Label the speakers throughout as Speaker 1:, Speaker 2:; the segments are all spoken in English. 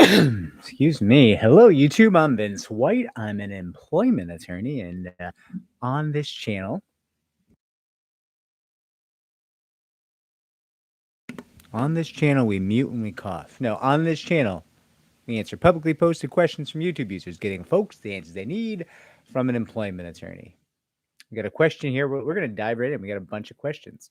Speaker 1: Excuse me. Hello, YouTube. I'm Vince White. I'm an employment attorney, and on this channel, we mute and we cough. No, on this channel, we answer publicly posted questions from YouTube users, getting folks the answers they need from an employment attorney. We got a question here. We're going to dive right in. We got a bunch of questions.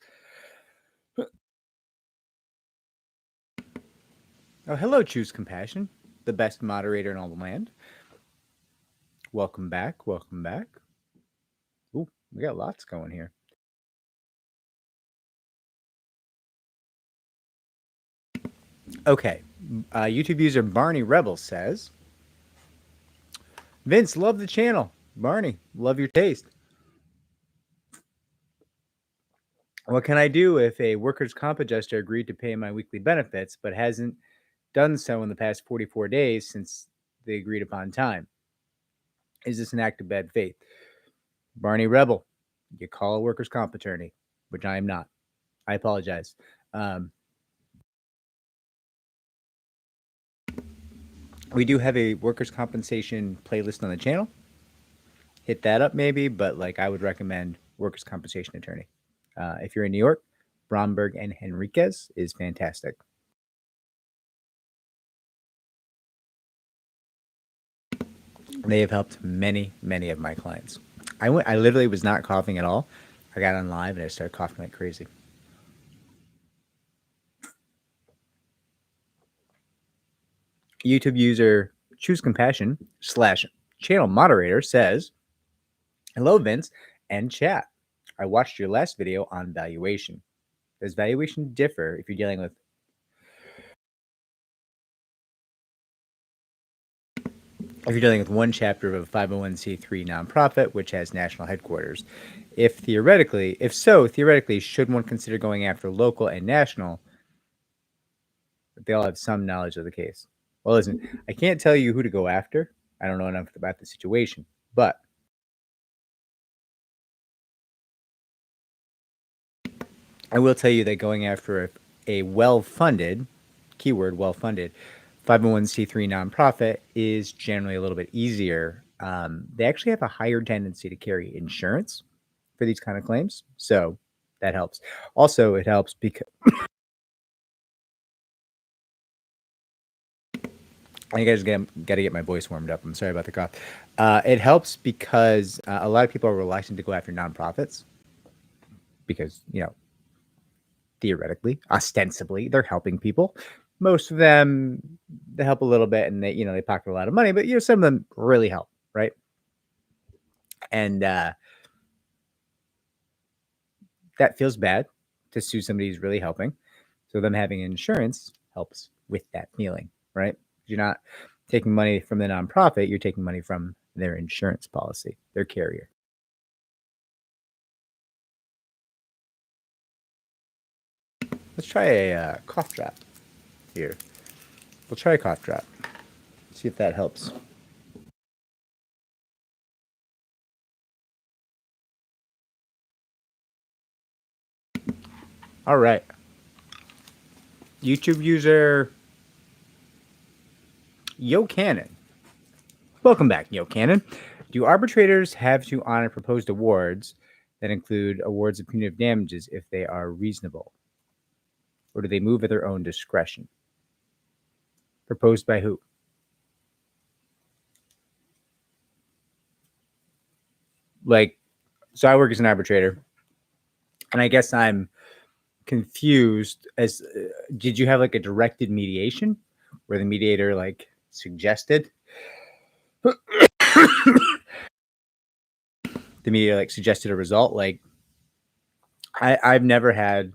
Speaker 1: Oh, hello, Choose Compassion, the best moderator in all the land. Welcome back. Welcome back. Ooh, we got lots going here. Okay. YouTube user Barney Rebel says, Vince, love the channel. Barney, love your taste. What can I do if a workers' comp adjuster agreed to pay my weekly benefits but hasn't done so in the past 44 days since the agreed upon time? Is this an act of bad faith? Barney Rebel, you call a workers' comp attorney, which I am not. I apologize. We do have a workers' compensation playlist on the channel. Hit that up maybe, but I would recommend workers' compensation attorney. If you're in New York, Bromberg and Henriquez is fantastic. They have helped many, many of my clients. I literally was not coughing at all. I got on live and I started coughing like crazy. YouTube user Choose Compassion / channel moderator says, hello, Vince and chat. I watched your last video on valuation. Does valuation differ if you're dealing with one chapter of a 501c3 nonprofit which has national headquarters? If so, should one consider going after local and national? But they all have some knowledge of the case. Well, listen, I can't tell you who to go after. I don't know enough about the situation, but I will tell you that going after a well-funded, keyword well-funded, 501c3 nonprofit is generally a little bit easier. They actually have a higher tendency to carry insurance for these kind of claims, so that helps. Also, it helps because you guys got to get my voice warmed up. I'm sorry about the cough. It helps because a lot of people are reluctant to go after nonprofits because, theoretically, ostensibly, they're helping people. Most of them, they help a little bit and they pocket a lot of money, but some of them really help, right? And that feels bad to sue somebody who's really helping. So them having insurance helps with that feeling, right? You're not taking money from the nonprofit, you're taking money from their insurance policy, their carrier. Let's try a cough drop here. We'll try a cough drop. See if that helps. All right. YouTube user Yo Cannon. Welcome back, Yo Cannon. Do arbitrators have to honor proposed awards that include awards of punitive damages if they are reasonable? Or do they move at their own discretion? Proposed by who? So I work as an arbitrator, and I guess I'm confused as did you have a directed mediation where the mediator suggested the mediator suggested a result? I've never had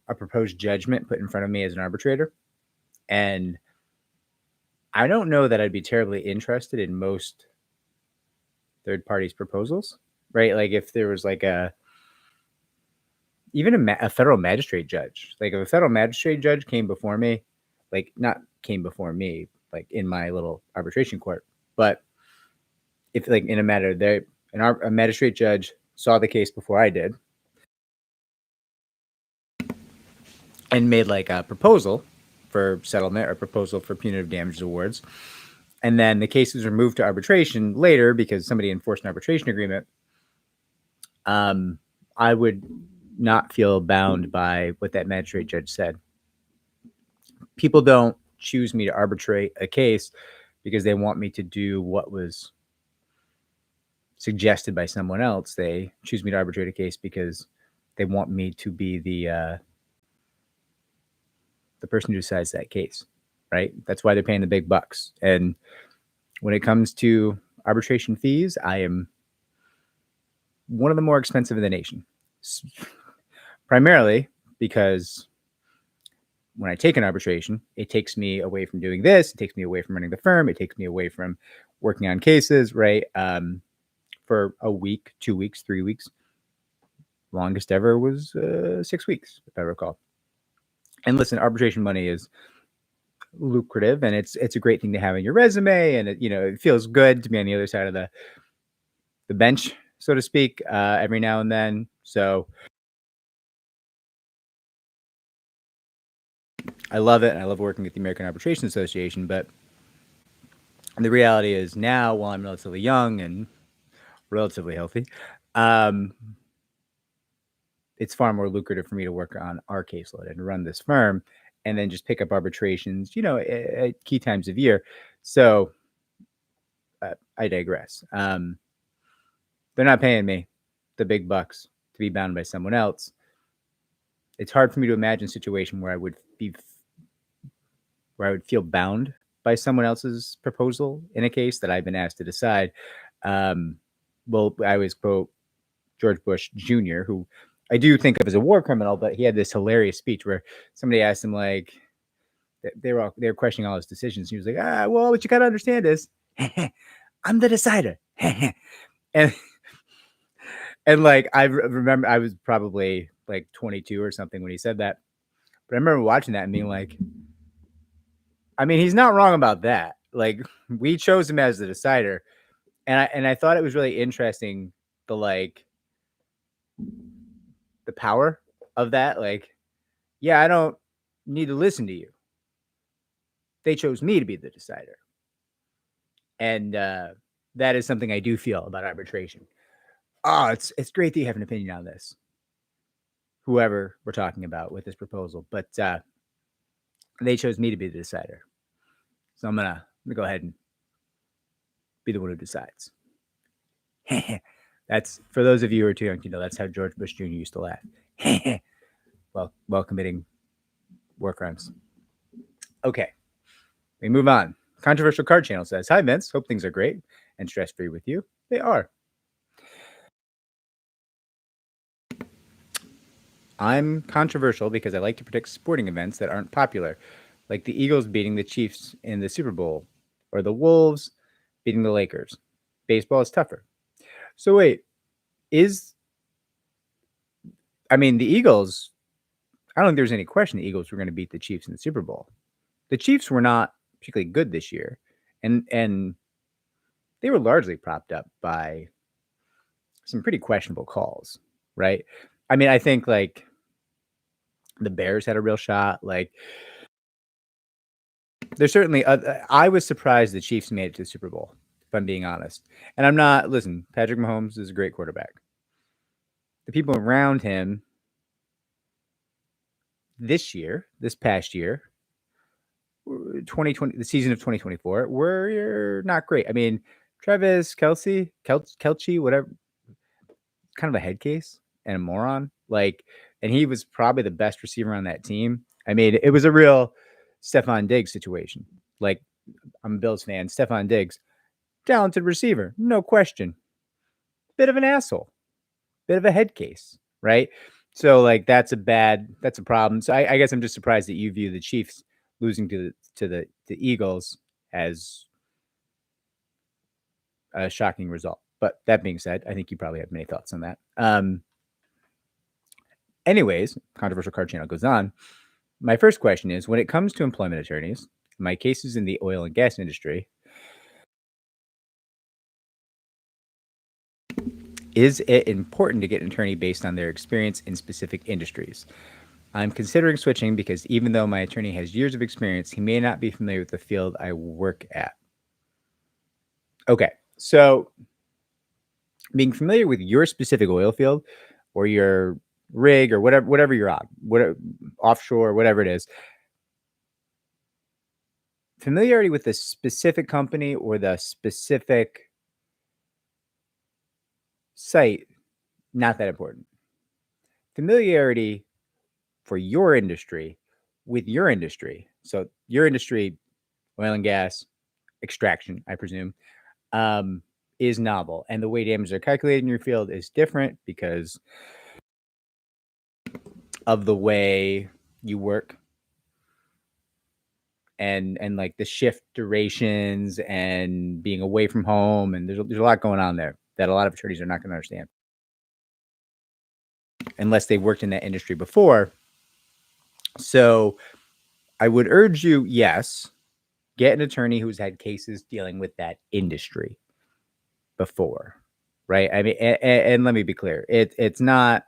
Speaker 1: a proposed judgment put in front of me as an arbitrator, and I don't know that I'd be terribly interested in most third parties' proposals, right? If there was even a federal magistrate judge, if a federal magistrate judge came before me, not came before me, in my little arbitration court, but if in a matter there, a magistrate judge saw the case before I did and made a proposal for settlement or proposal for punitive damages awards. And then the cases were moved to arbitration later because somebody enforced an arbitration agreement. I would not feel bound by what that magistrate judge said. People don't choose me to arbitrate a case because they want me to do what was suggested by someone else. They choose me to arbitrate a case because they want me to be the person who decides that case, right? That's why they're paying the big bucks. And when it comes to arbitration fees, I am one of the more expensive in the nation, primarily because when I take an arbitration, it takes me away from doing this. It takes me away from running the firm. It takes me away from working on cases, right? For a week, 2 weeks, 3 weeks. Longest ever was 6 weeks, if I recall. And listen, arbitration money is lucrative, and it's a great thing to have in your resume, and it feels good to be on the other side of the bench, so to speak, every now and then. So I love it, and I love working at the American Arbitration Association. But the reality is now, while I'm relatively young and relatively healthy, it's far more lucrative for me to work on our caseload and run this firm and then just pick up arbitrations, at key times of year. So I digress. They're not paying me the big bucks to be bound by someone else. It's hard for me to imagine a situation where I would feel bound by someone else's proposal in a case that I've been asked to decide. Well, I always quote George Bush Jr., who I do think of as a war criminal, but he had this hilarious speech where somebody asked him, like, they were questioning all his decisions. He was like, well, what you got to understand is I'm the decider. and like, I remember I was probably like 22 or something when he said that. But I remember watching that and being like, I mean, he's not wrong about that. Like, we chose him as the decider. And I thought it was really interesting, the power of that. Like, yeah, I don't need to listen to you. They chose me to be the decider. And that is something I do feel about arbitration. Oh, it's great that you have an opinion on this, whoever we're talking about with this proposal. But they chose me to be the decider. So I'm gonna go ahead and be the one who decides. That's, for those of you who are too young to know, that's how George Bush Jr. used to laugh. while committing war crimes. Okay, we move on. Controversial Card Channel says, "Hi Vince, hope things are great and stress-free with you." They are. I'm controversial because I like to predict sporting events that aren't popular, like the Eagles beating the Chiefs in the Super Bowl, or the Wolves beating the Lakers. Baseball is tougher. So wait, the Eagles, I don't think there's any question the Eagles were going to beat the Chiefs in the Super Bowl. The Chiefs were not particularly good this year, and they were largely propped up by some pretty questionable calls, right? I mean, I think like the Bears had a real shot. Like, there's certainly I was surprised the Chiefs made it to the Super Bowl, if I'm being honest. And I'm not, listen, Patrick Mahomes is a great quarterback. The people around him this past year, 2020, the season of 2024, were not great. I mean, Travis Kelce, whatever, kind of a head case and a moron. Like, and he was probably the best receiver on that team. I mean, it was a real Stephon Diggs situation. Like, I'm a Bills fan. Stephon Diggs, talented receiver, no question. Bit of an asshole, bit of a head case, right? So like, that's a problem. So I guess I'm just surprised that you view the Chiefs losing to the Eagles as a shocking result. But that being said, I think you probably have many thoughts on that. Anyways, Controversial Card Channel goes on. My first question is, when it comes to employment attorneys, my case is in the oil and gas industry. Is it important to get an attorney based on their experience in specific industries? I'm considering switching because even though my attorney has years of experience, he may not be familiar with the field I work at. Okay, so being familiar with your specific oil field or your rig or whatever you're on, whatever, offshore, whatever it is, familiarity with the specific company or the specific site, not that important. Familiarity for your industry with your industry. So your industry, oil and gas, extraction, I presume, is novel. And the way damages are calculated in your field is different because of the way you work and like the shift durations and being away from home. And there's a lot going on there that a lot of attorneys are not going to understand unless they worked in that industry before. So I would urge you, yes, get an attorney who's had cases dealing with that industry before, right? I mean, and let me be clear, it's not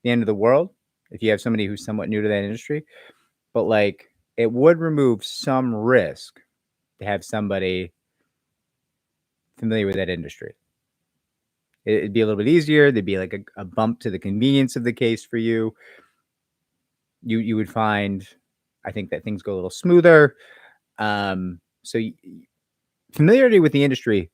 Speaker 1: the end of the world if you have somebody who's somewhat new to that industry, but like it would remove some risk to have somebody familiar with that industry. It'd be a little bit easier. There'd be like a bump to the convenience of the case for you. You would find, I think, that things go a little smoother. So familiarity with the industry,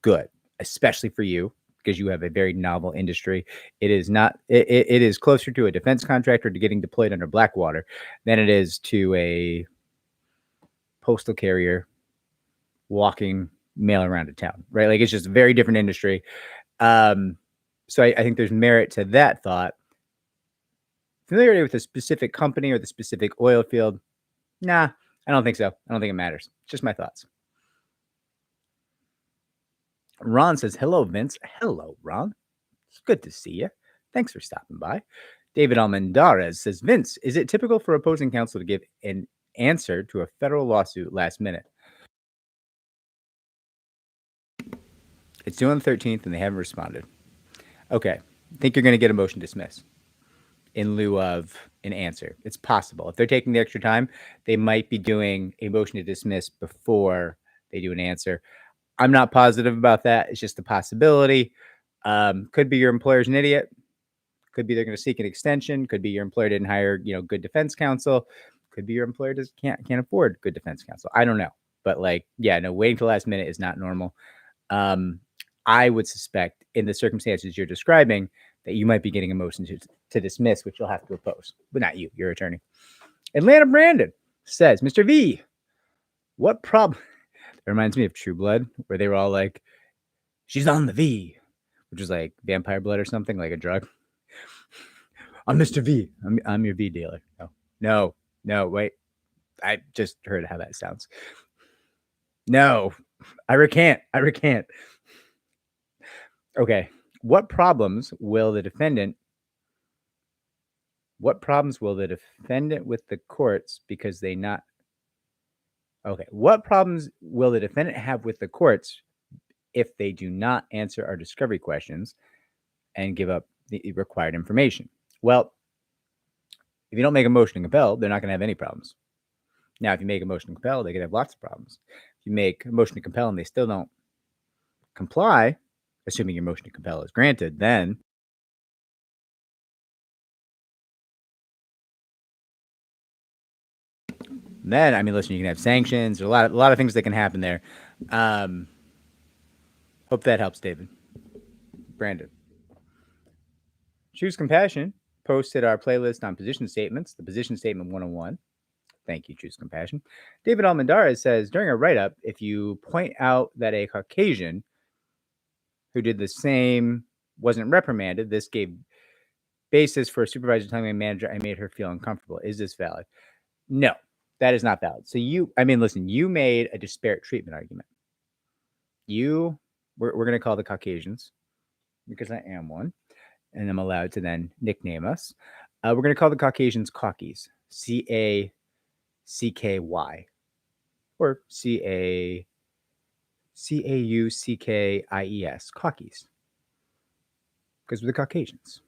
Speaker 1: good, especially for you because you have a very novel industry. It is not. It is closer to a defense contractor to getting deployed under Blackwater than it is to a postal carrier walking mail around a town, right? Like it's just a very different industry. So I think there's merit to that thought. Familiarity with a specific company or the specific oil field, nah, I don't think so. I don't think it matters. Just my thoughts. Ron says, hello, Vince. Hello, Ron. It's good to see you. Thanks for stopping by. David Almendarez says, Vince, is it typical for opposing counsel to give an answer to a federal lawsuit last minute? It's due on the 13th and they haven't responded. Okay. I think you're going to get a motion to dismiss in lieu of an answer. It's possible. If they're taking the extra time, they might be doing a motion to dismiss before they do an answer. I'm not positive about that. It's just a possibility. Could be your employer's an idiot. Could be they're going to seek an extension. Could be your employer didn't hire, good defense counsel. Could be your employer can't afford good defense counsel. I don't know. But waiting till the last minute is not normal. I would suspect in the circumstances you're describing that you might be getting a motion to dismiss, which you'll have to oppose, but not you, your attorney. Atlanta Brandon says, Mr. V, what problem? It reminds me of True Blood, where they were all like, she's on the V, which was like vampire blood or something, like a drug. I'm Mr. V. I'm your V dealer. No, wait. I just heard how that sounds. No, I recant. Okay. What problems will the defendant with the courts because they not? Okay. What problems will the defendant have with the courts if they do not answer our discovery questions and give up the required information? Well, if you don't make a motion to compel, they're not going to have any problems. Now, if you make a motion to compel, they could have lots of problems. If you make a motion to compel and they still don't comply, assuming your motion to compel is granted, then I mean, listen, you can have sanctions. There's a lot of things that can happen there. Hope that helps, David. Brandon. Choose Compassion posted our playlist on position statements, the position statement 101. Thank you, Choose Compassion. David Almendarez says, during a write-up, if you point out that a Caucasian who did the same wasn't reprimanded, this gave basis for a supervisor telling my manager I made her feel uncomfortable. Is this valid? No, that is not valid. So you made a disparate treatment argument. We're going to call the Caucasians because I am one, and I'm allowed to then nickname us. We're going to call the Caucasians Caukies, Caucky, or Cauckies, Caukies, because we're the Caucasians.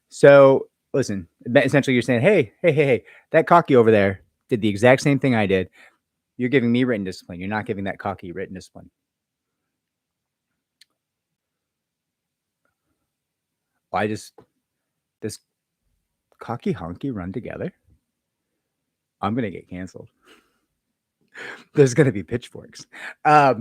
Speaker 1: So listen, essentially you're saying, hey, that cocky over there did the exact same thing I did. You're giving me written discipline. You're not giving that cocky written discipline. Why does this cocky honky run together? I'm going to get canceled. There's going to be pitchforks. I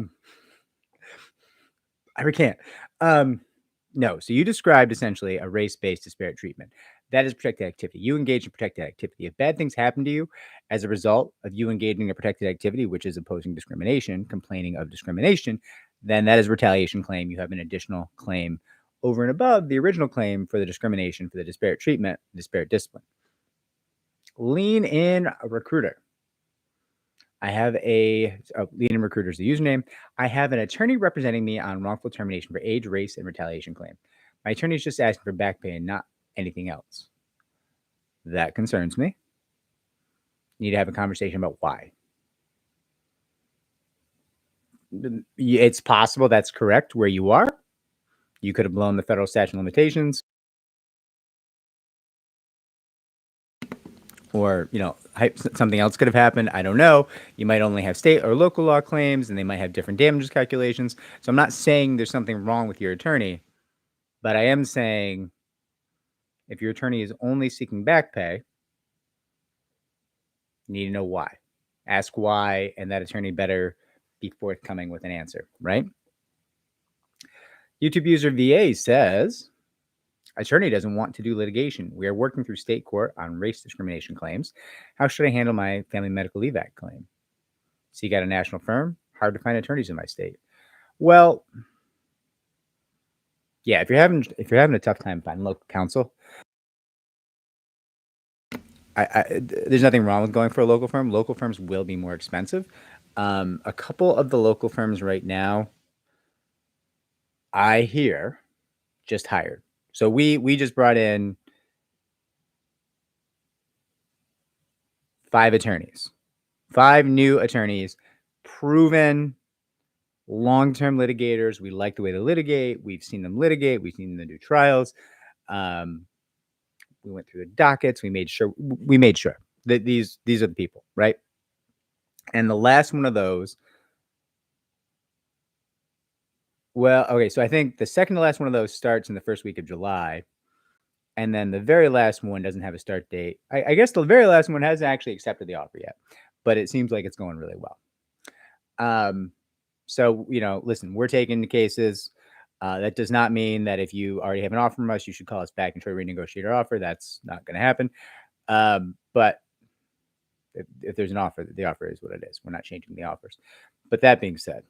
Speaker 1: recant. No, so you described essentially a race-based disparate treatment. That is protected activity. You engage in protected activity. If bad things happen to you as a result of you engaging in a protected activity, which is opposing discrimination, complaining of discrimination, then that is a retaliation claim. You have an additional claim over and above the original claim for the discrimination, for the disparate treatment, disparate discipline. Lean in recruiter. I have lead in recruiter is the username. I have an attorney representing me on wrongful termination for age, race, and retaliation claim. My attorney is just asking for back pay and not anything else. That concerns me. You need to have a conversation about why. It's possible that's correct where you are. You could have blown the federal statute of limitations. Or, something else could have happened. I don't know. You might only have state or local law claims, and they might have different damages calculations. So I'm not saying there's something wrong with your attorney, but I am saying if your attorney is only seeking back pay, you need to know why. Ask why, and that attorney better be forthcoming with an answer, right? YouTube user VA says, attorney doesn't want to do litigation. We are working through state court on race discrimination claims. How should I handle my Family Medical Leave Act claim? So you got a national firm, hard to find attorneys in my state. Well, yeah, if you're having a tough time finding local counsel, there's nothing wrong with going for a local firm. Local firms will be more expensive. A couple of the local firms right now, I hear, just hired. So we just brought in 5 attorneys, 5 new attorneys, proven long-term litigators. We like the way they litigate. We've seen them litigate. We've seen them do trials. We went through the dockets. We made sure that these are the people, right? And the last one of those, well, okay, so I think the second to last one of those starts in the first week of July. And then the very last one doesn't have a start date. I guess the very last one hasn't actually accepted the offer yet, but it seems like it's going really well. So, listen, we're taking the cases. That does not mean that if you already have an offer from us, you should call us back and try to renegotiate our offer. That's not going to happen. But if there's an offer, the offer is what it is. We're not changing the offers. But that being said,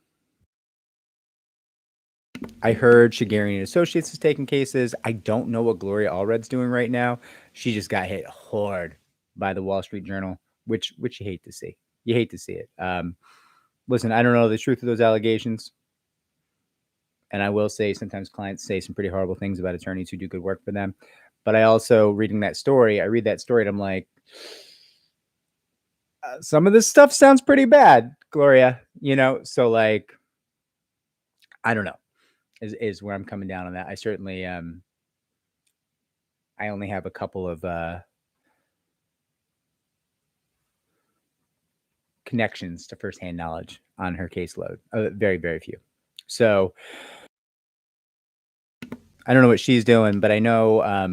Speaker 1: I heard Shigarian Associates is taking cases. I don't know what Gloria Allred's doing right now. She just got hit hard by the Wall Street Journal, which you hate to see. You hate to see it. Listen, I don't know the truth of those allegations. And I will say sometimes clients say some pretty horrible things about attorneys who do good work for them. But I also, read that story and I'm like, some of this stuff sounds pretty bad, Gloria, so like, I don't know, is where I'm coming down on that. I certainly, I only have a couple of connections to firsthand knowledge on her caseload. Very, very few. So I don't know what she's doing, but I know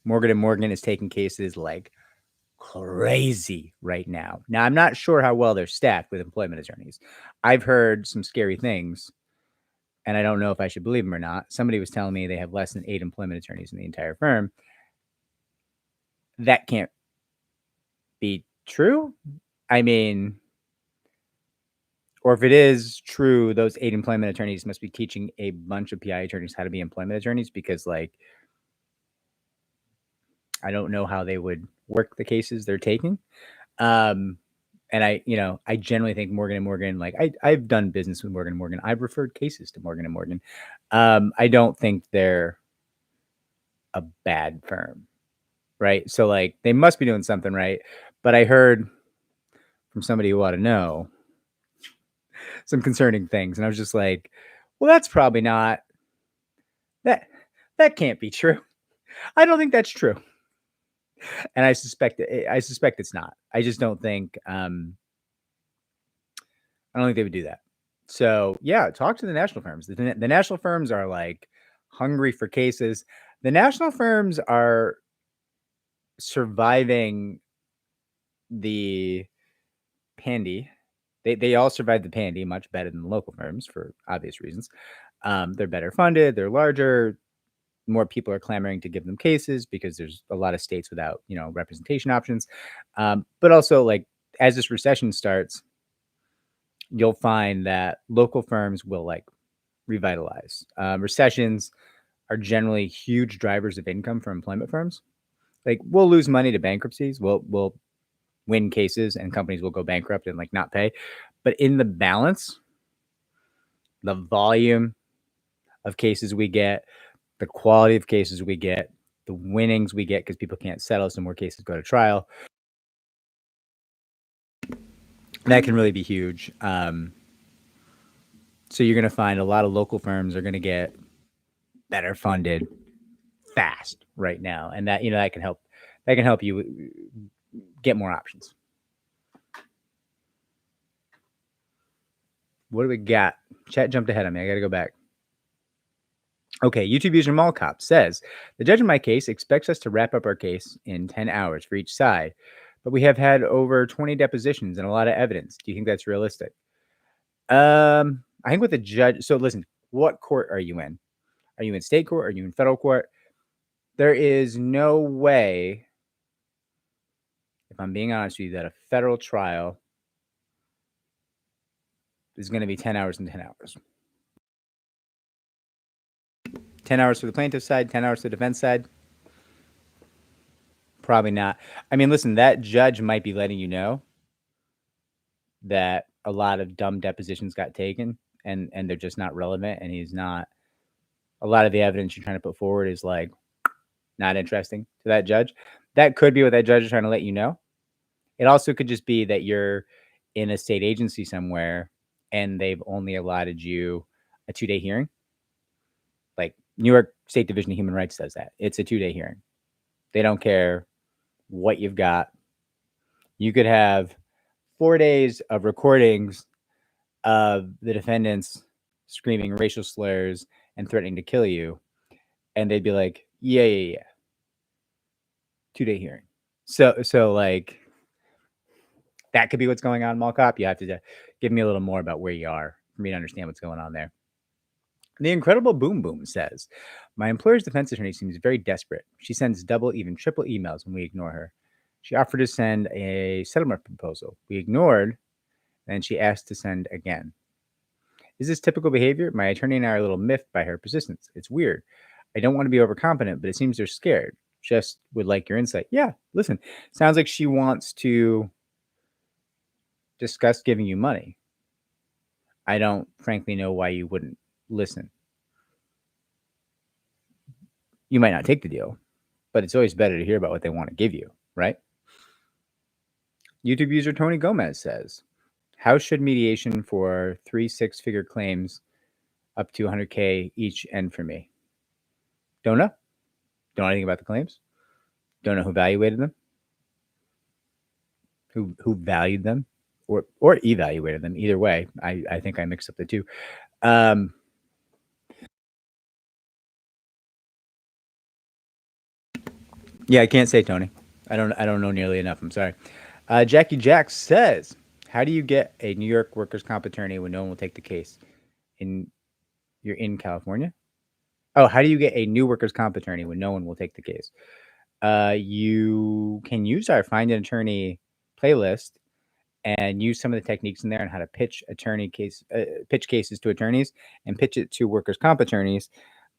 Speaker 1: Morgan & Morgan is taking cases like crazy right now. Now, I'm not sure how well they're staffed with employment attorneys. I've heard some scary things, and I don't know if I should believe them or not. Somebody was telling me they have less than 8 employment attorneys in the entire firm. That can't be true. I mean, or if it is true, those 8 employment attorneys must be teaching a bunch of PI attorneys how to be employment attorneys, because like, I don't know how they would work the cases they're taking. And I generally think Morgan & Morgan, like I've done business with Morgan & Morgan. I've referred cases to Morgan & Morgan. I don't think they're a bad firm, right? So like they must be doing something right. But I heard from somebody who ought to know some concerning things. And I was just like, well, that's probably not, that can't be true. I don't think that's true. And I suspect it's not. I just don't think I don't think they would do that. So yeah, talk to the national firms. The national firms are like hungry for cases. The national firms are surviving the pandy. They all survived the pandy much better than the local firms for obvious reasons. They're better funded. They're larger. More people are clamoring to give them cases because there's a lot of states without, representation options. But also, like, as this recession starts, you'll find that local firms will like revitalize. Recessions are generally huge drivers of income for employment firms. Like, we'll lose money to bankruptcies. We'll win cases and companies will go bankrupt and like not pay. But in the balance, the volume of cases we get, the quality of cases we get, the winnings we get because people can't settle, so more cases go to trial. That can really be huge. So you're going to find a lot of local firms are going to get better funded fast right now, and that that can help. That can help you get more options. What do we got? Chat jumped ahead of me. I got to go back. Okay, YouTube user Mallcop says, the judge in my case expects us to wrap up our case in 10 hours for each side, but we have had over 20 depositions and a lot of evidence. Do you think that's realistic? I think with the judge, so listen, what court are you in? Are you in state court? Are you in federal court? There is no way, if I'm being honest with you, that a federal trial is going to be 10 hours and 10 hours. 10 hours for the plaintiff side, 10 hours for the defense side. Probably not. I mean, listen, that judge might be letting you know that a lot of dumb depositions got taken and they're just not relevant. And he's not, a lot of the evidence you're trying to put forward is like not interesting to that judge. That could be what that judge is trying to let you know. It also could just be that you're in a state agency somewhere and they've only allotted you a 2-day hearing. Like New York State Division of Human Rights does that. It's a 2-day hearing. They don't care what you've got. You could have 4 days of recordings of the defendants screaming racial slurs and threatening to kill you. And they'd be like, yeah. 2-day hearing. So like, that could be what's going on, Mall Cop. You have to give me a little more about where you are for me to understand what's going on there. The Incredible Boom Boom says, my employer's defense attorney seems very desperate. She sends double, even triple emails when we ignore her. She offered to send a settlement proposal. We ignored, and she asked to send again. Is this typical behavior? My attorney and I are a little miffed by her persistence. It's weird. I don't want to be overconfident, but it seems they're scared. Just would like your insight. Yeah, listen, sounds like she wants to discuss giving you money. I don't frankly know why you wouldn't listen. You might not take the deal, but it's always better to hear about what they want to give you, right? YouTube user Tony Gomez says, how should mediation for 3 6-figure claims up to 100K each end for me? Don't know. Don't know anything about the claims. Don't know who evaluated them. Who valued them or evaluated them. Either way, I think I mixed up the two. Yeah, I can't say, Tony. I don't know nearly enough. I'm sorry. Jackie Jack says, how do you get a New York workers' comp attorney when no one will take the case? You're in California? Oh, how do you get a new workers' comp attorney when no one will take the case? You can use our Find an Attorney playlist and use some of the techniques in there on how to pitch pitch cases to attorneys and pitch it to workers' comp attorneys.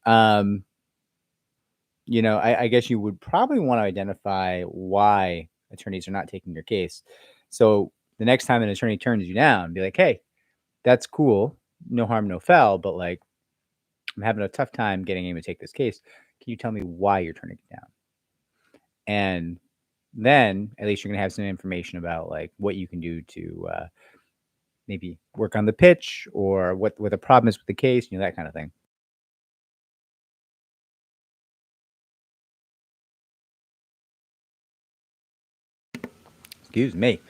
Speaker 1: I guess you would probably want to identify why attorneys are not taking your case. So the next time an attorney turns you down, be like, hey, that's cool. No harm, no foul. But like, I'm having a tough time getting him to take this case. Can you tell me why you're turning it down? And then at least you're going to have some information about like what you can do to maybe work on the pitch or what the problem is with the case, that kind of thing. Excuse me.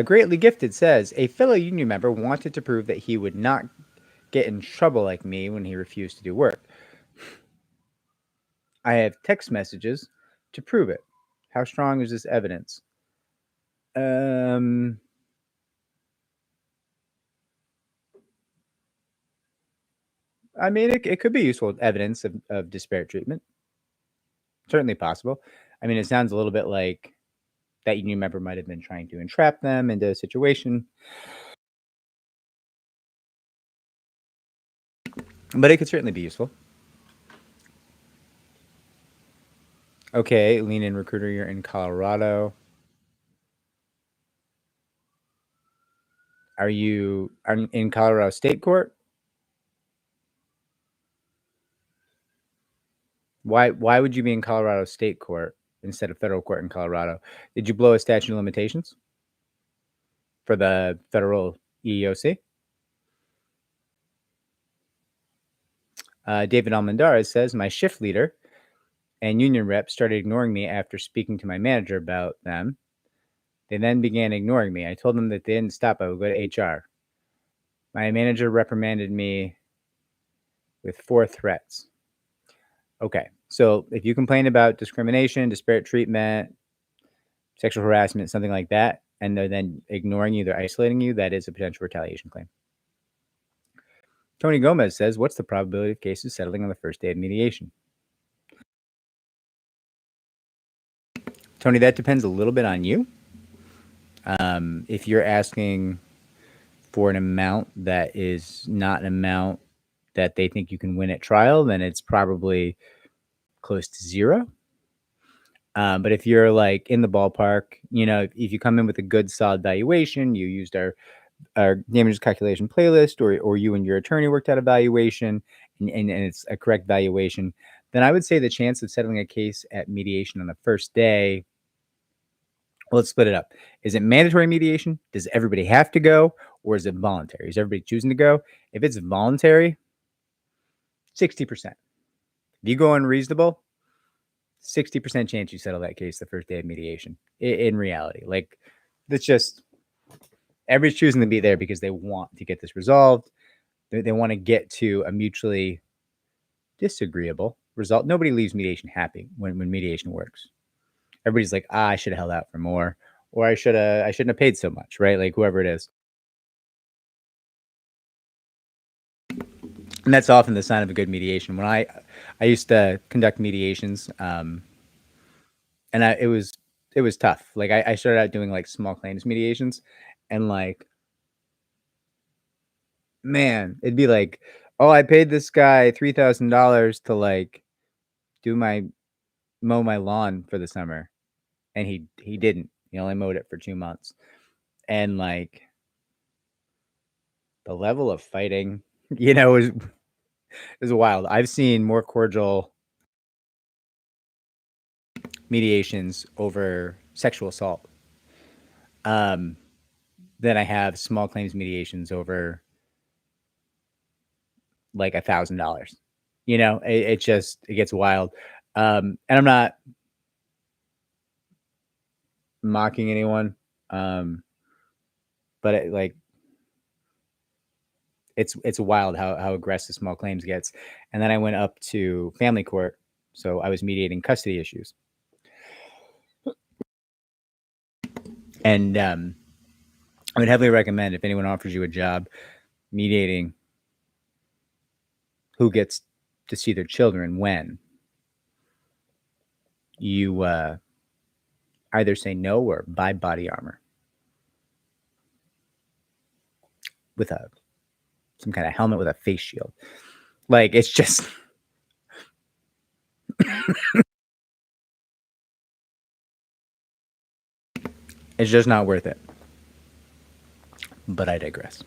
Speaker 1: Greatly Gifted says, a fellow union member wanted to prove that he would not get in trouble like me when he refused to do work. I have text messages to prove it. How strong is this evidence? I mean, it could be useful evidence of disparate treatment. Certainly possible. I mean, it sounds a little bit like that union member might have been trying to entrap them into a situation. But it could certainly be useful. Okay, Lean In Recruiter, you're in Colorado. Are you in Colorado State Court? Why would you be in Colorado State Court instead of federal court in Colorado? Did you blow a statute of limitations for the federal EEOC? David Almendarez says, my shift leader and union rep started ignoring me after speaking to my manager about them. They then began ignoring me. I told them that they didn't stop, I would go to HR. My manager reprimanded me with 4 threats. Okay, so if you complain about discrimination, disparate treatment, sexual harassment, something like that, and they're then ignoring you, they're isolating you, that is a potential retaliation claim. Tony Gomez says, what's the probability of cases settling on the first day of mediation? Tony, that depends a little bit on you. If you're asking for an amount that is not an amount that they think you can win at trial, then it's probably close to 0. But if you're like in the ballpark, you know, if you come in with a good solid valuation, you used our damages calculation playlist, or you and your attorney worked out a valuation and it's a correct valuation, then I would say the chance of settling a case at mediation on the first day, well, let's split it up. Is it mandatory mediation? Does everybody have to go? Or is it voluntary? Is everybody choosing to go? If it's voluntary, 60%. If you go unreasonable, 60% chance you settle that case the first day of mediation. In reality, like, that's just, everybody's choosing to be there because they want to get this resolved. They want to get to a mutually disagreeable result. Nobody leaves mediation happy when mediation works. Everybody's like, I should have held out for more, or I shouldn't have paid so much, right? Like, whoever it is. And that's often the sign of a good mediation. When I used to conduct mediations, and it was tough. Like, I started out doing like small claims mediations, and like, man, it'd be like, oh, I paid this guy $3,000 to like mow my lawn for the summer, and he didn't. He only mowed it for 2 months, and like, the level of fighting, you know, is wild. I've seen more cordial mediations over sexual assault than I have small claims mediations over like $1,000. You know, it gets wild. And I'm not mocking anyone, but it's wild how aggressive small claims gets. And then I went up to family court, so I was mediating custody issues. And I would heavily recommend, if anyone offers you a job mediating who gets to see their children when, you either say no or buy body armor with some kind of helmet with a face shield. Like, it's just it's just not worth it. But I digress.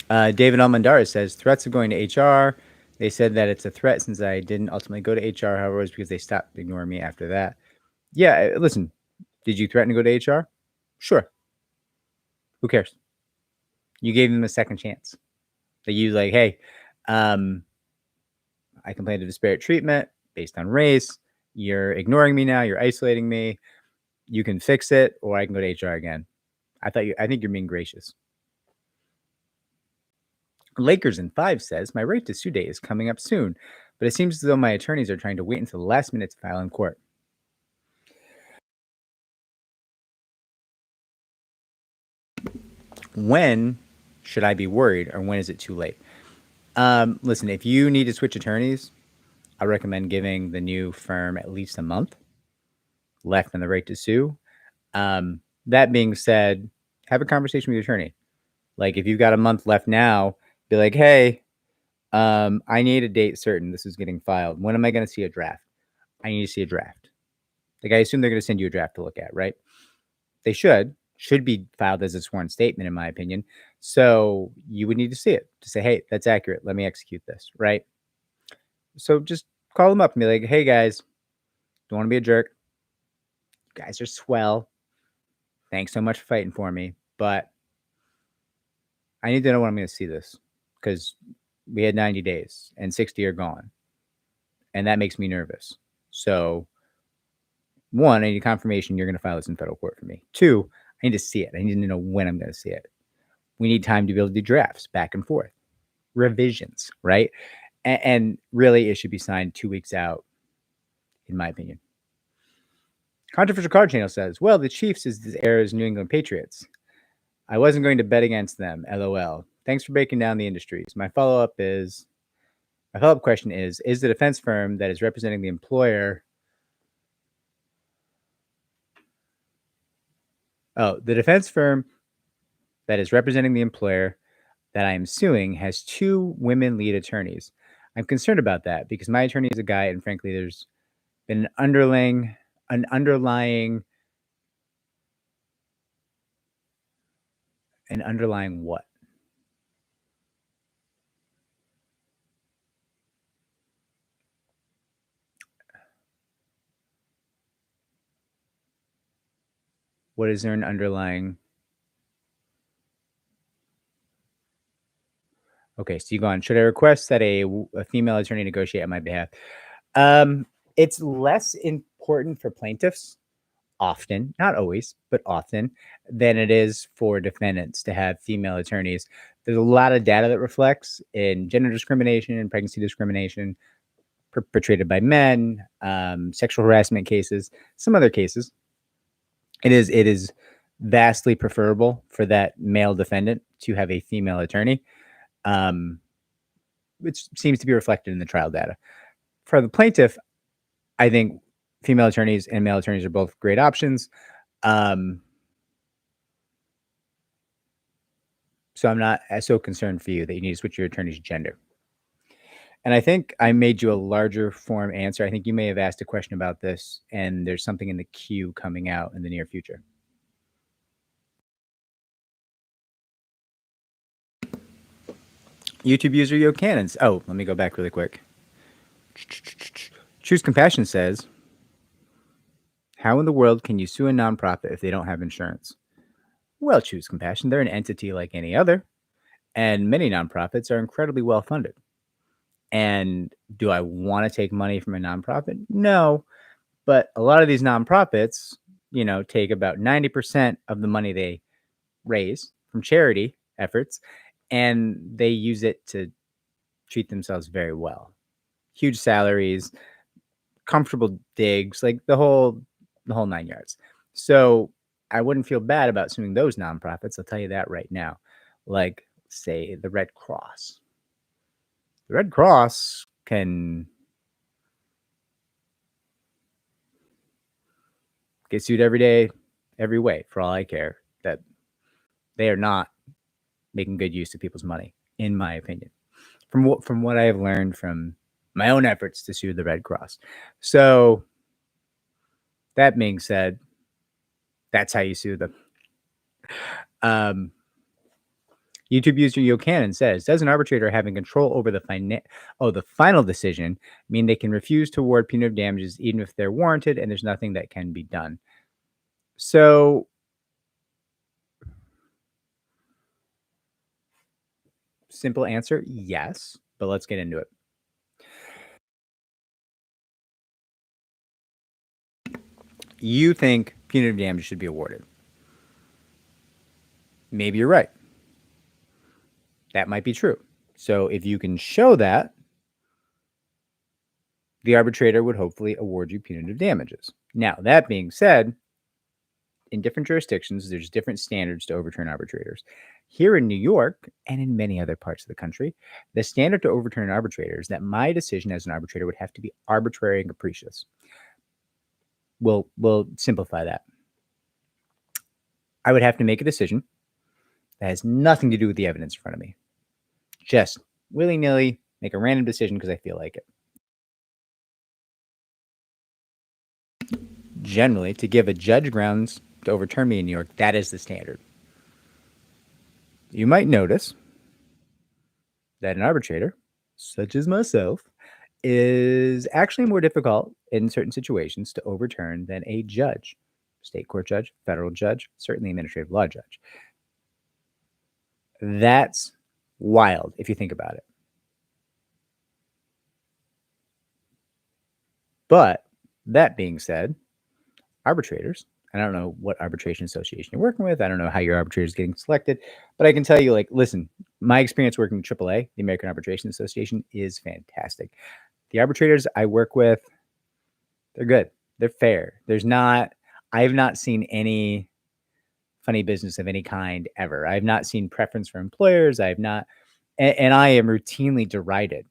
Speaker 1: David Almendarez says, threats of going to HR. They said that it's a threat since I didn't ultimately go to HR. However, it was because they stopped ignoring me after that. Yeah, listen, did you threaten to go to HR? Sure. Who cares? You gave them a second chance. They use like, hey, I complained of disparate treatment based on race. You're ignoring me now. You're isolating me. You can fix it, or I can go to HR again. I think you're being gracious. Lakers in 5 says, my right to sue date is coming up soon, but it seems as though my attorneys are trying to wait until the last minute to file in court. When should I be worried, or when is it too late? Listen, if you need to switch attorneys, I recommend giving the new firm at least a month left on the right to sue. That being said, have a conversation with your attorney. Like, if you've got a month left now, be like, hey, I need a date certain. This is getting filed. When am I going to see a draft? I need to see a draft. Like, I assume they're going to send you a draft to look at, right? They should be filed as a sworn statement, in my opinion. So you would need to see it to say, hey, that's accurate. Let me execute this, right? So just call them up and be like, hey, guys, don't want to be a jerk. You guys are swell. Thanks so much for fighting for me. But I need to know when I'm going to see this, because we had 90 days and 60 are gone. And that makes me nervous. So, 1, I need confirmation you're going to file this in federal court for me. 2, I need to see it. I need to know when I'm going to see it. We need time to be able to do drafts back and forth, revisions, right? And really, it should be signed 2 weeks out, in my opinion. Controversial Card Channel says, well, the Chiefs is this era's New England Patriots. I wasn't going to bet against them, LOL. Thanks for breaking down the industries. My follow-up question is the defense firm that is representing the employer... the defense firm that is representing the employer that I am suing has 2 women lead attorneys. I'm concerned about that because my attorney is a guy, and frankly, there's been an underlying what? What is there an underlying? Okay, so you go on. Should I request that a female attorney negotiate on my behalf? It's less important for plaintiffs, often, not always, but often, than it is for defendants to have female attorneys. There's a lot of data that reflects in gender discrimination and pregnancy discrimination perpetrated by men, sexual harassment cases, some other cases. It is vastly preferable for that male defendant to have a female attorney, which seems to be reflected in the trial data. For the plaintiff, I think female attorneys and male attorneys are both great options. So I'm not so concerned for you that you need to switch your attorney's gender. And I think I made you a larger form answer. I think you may have asked a question about this, and there's something in the queue coming out in the near future. YouTube user Yo Cannons. Oh, let me go back really quick. Choose Compassion says, how in the world can you sue a nonprofit if they don't have insurance? Well, Choose Compassion, they're an entity like any other, and many nonprofits are incredibly well funded. And do I want to take money from a nonprofit? No, but a lot of these nonprofits, take about 90% of the money they raise from charity efforts, and they use it to treat themselves very well. Huge salaries, comfortable digs, like the whole 9 yards. So I wouldn't feel bad about suing those nonprofits. I'll tell you that right now. Like, say, the Red Cross. The Red Cross can get sued every day, every way, for all I care. That they are not making good use of people's money, in my opinion, from what I have learned from my own efforts to sue the Red Cross. So that being said, that's how you sue them. YouTube user Yo Cannon says, does an arbitrator having control over the final decision mean they can refuse to award punitive damages even if they're warranted and there's nothing that can be done? So simple answer, yes, but let's get into it. You think punitive damages should be awarded. Maybe you're right. That might be true. So if you can show that, the arbitrator would hopefully award you punitive damages. Now, that being said, in different jurisdictions, there's different standards to overturn arbitrators. Here in New York and in many other parts of the country, the standard to overturn an arbitrator is that my decision as an arbitrator would have to be arbitrary and capricious. We'll simplify that. I would have to make a decision that has nothing to do with the evidence in front of me. Just willy-nilly make a random decision because I feel like it. Generally, to give a judge grounds to overturn me in New York, that is the standard. You might notice that an arbitrator, such as myself, is actually more difficult in certain situations to overturn than a judge, state court judge, federal judge, certainly administrative law judge. That's wild if you think about it. But that being said, arbitrators, I don't know what arbitration association you're working with. I don't know how your arbitrator is getting selected, but I can tell you, like, listen, my experience working with AAA, the American Arbitration Association, is fantastic. The arbitrators I work with, they're good. They're fair. I've not seen any funny business of any kind ever. I've not seen preference for employers. And I am routinely derided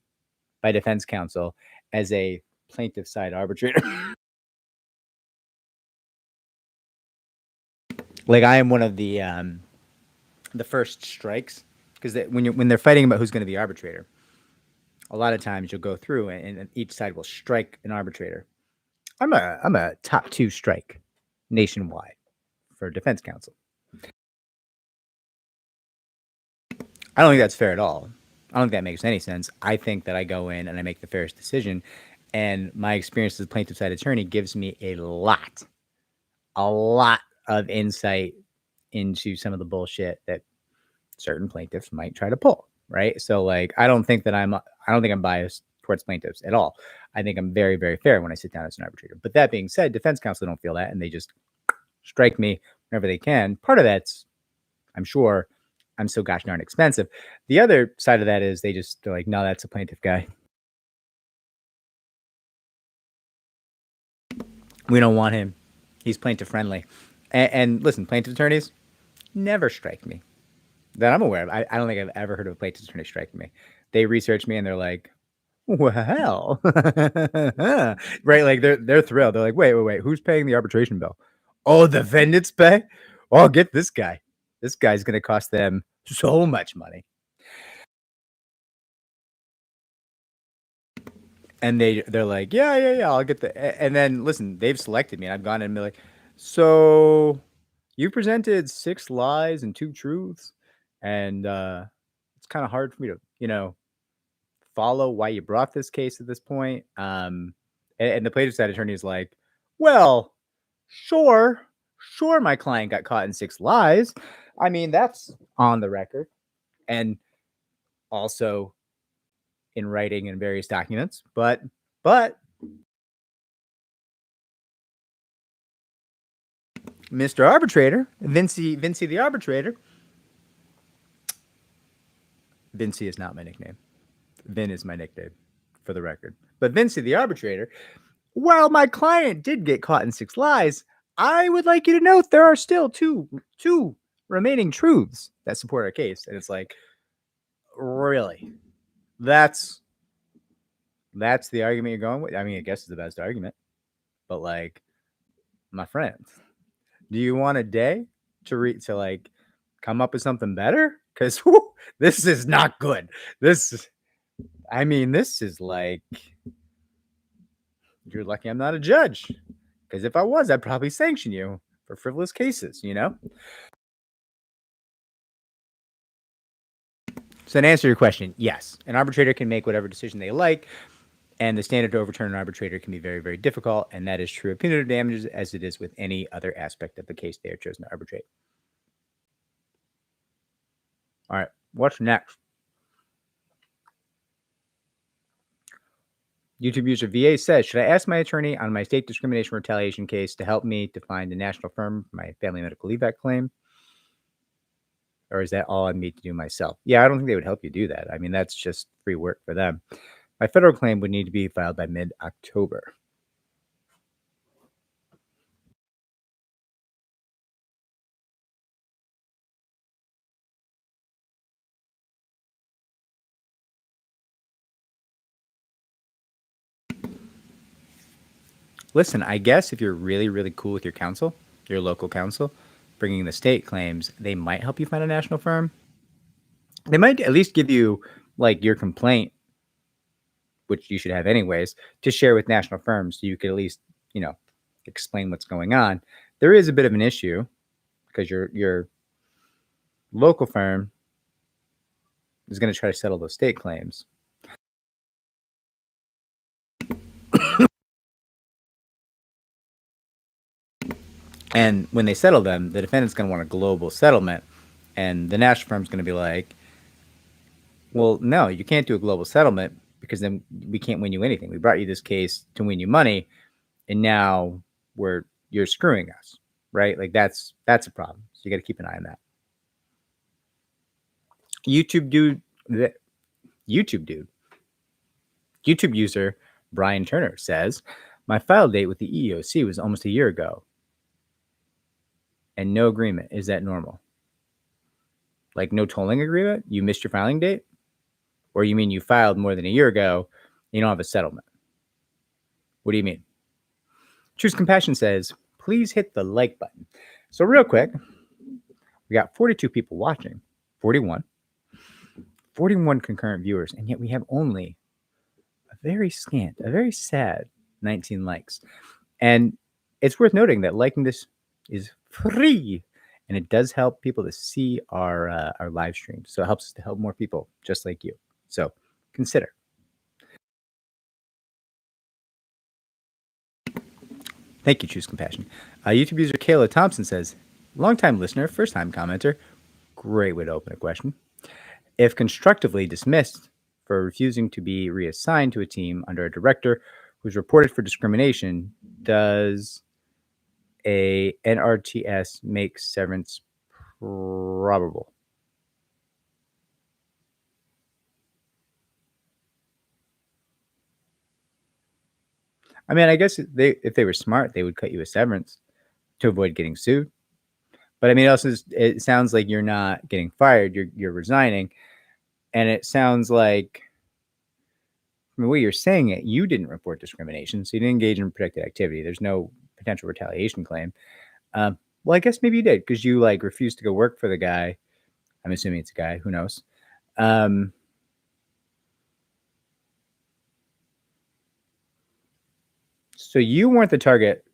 Speaker 1: by defense counsel as a plaintiff side arbitrator. Like, I am one of the first strikes, because when they're fighting about who's going to be arbitrator, a lot of times you'll go through and each side will strike an arbitrator. I'm a top 2 strike nationwide for defense counsel. I don't think that's fair at all. I don't think that makes any sense. I think that I go in and I make the fairest decision, and my experience as a plaintiff side attorney gives me a lot of insight into some of the bullshit that certain plaintiffs might try to pull, right? So, like, I don't think I'm biased towards plaintiffs at all. I think I'm very, very fair when I sit down as an arbitrator. But that being said, defense counsel don't feel that, and they just strike me whenever they can. Part of that's, I'm sure, I'm so gosh darn expensive. The other side of that is they're like, no, that's a plaintiff guy. We don't want him. He's plaintiff friendly. And listen, plaintiff attorneys never strike me that I'm aware of. I don't think I've ever heard of a plaintiff attorney striking me. They research me and they're like, well, right? Like, they're thrilled. They're like, wait, who's paying the arbitration bill? Oh, the defendants pay? Oh, get this guy. This guy's going to cost them so much money. And they're like, yeah, I'll get the. And then listen, they've selected me, and I've gone in and been like, so you presented 6 lies and 2 truths, and it's kind of hard for me to, follow why you brought this case at this point. And the plaintiff's side attorney is like, well, sure, my client got caught in 6 lies. I mean, that's on the record, and also in writing in various documents, but Mr. Arbitrator, Vinci the arbitrator. Vinci is not my nickname. Vin is my nickname, for the record. But Vinci the arbitrator, while my client did get caught in 6 lies, I would like you to note there are still two remaining truths that support our case. And it's like, really? That's the argument you're going with? I mean, I guess it's the best argument. But, like, my friend, do you want a day to like come up with something better? Because this is not good. This is like, you're lucky I'm not a judge. Because if I was, I'd probably sanction you for frivolous cases, So to answer your question, yes, an arbitrator can make whatever decision they like, and the standard to overturn an arbitrator can be very, very difficult, and that is true of punitive damages as it is with any other aspect of the case they are chosen to arbitrate. All right, what's next? YouTube user VA says, should I ask my attorney on my state discrimination retaliation case to help me to find a national firm for my family medical leave act claim? Or is that all on me to do myself? Yeah, I don't think they would help you do that. I mean, that's just free work for them. My federal claim would need to be filed by mid-October. Listen, I guess if you're really, really cool with your counsel, your local counsel, bringing the state claims, they might help you find a national firm. They might at least give you like your complaint, which you should have anyways, to share with national firms so you could at least, explain what's going on. There is a bit of an issue because your local firm is going to try to settle those state claims. And when they settle them, the defendant's going to want a global settlement. And the national firm's going to be like, well, no, you can't do a global settlement because then we can't win you anything. We brought you this case to win you money, and now you're screwing us, right? Like that's a problem. So you got to keep an eye on that. YouTube user Brian Turner says, my file date with the EEOC was almost a year ago and no agreement. Is that normal? Like no tolling agreement? You missed your filing date? Or you mean you filed more than a year ago and you don't have a settlement? What do you mean? Choose Compassion says, please hit the like button. So real quick, we got 42 people watching, 41 concurrent viewers, and yet we have only a very sad 19 likes. And it's worth noting that liking this is free, and it does help people to see our live stream. So it helps us to help more people just like you. So consider. Thank you, Choose Compassion. YouTube user Kayla Thompson says, longtime listener, first-time commenter. Great way to open a question. If constructively dismissed for refusing to be reassigned to a team under a director who's reported for discrimination, does a NRTS make severance probable? I mean, I guess if they were smart, they would cut you a severance to avoid getting sued. But I mean, it sounds like you're not getting fired; you're resigning, and it sounds like, from the way you're saying it, you didn't report discrimination, so you didn't engage in protected activity. There's no potential retaliation claim. Well, I guess maybe you did because you refused to go work for the guy. I'm assuming it's a guy. Who knows? So you weren't the target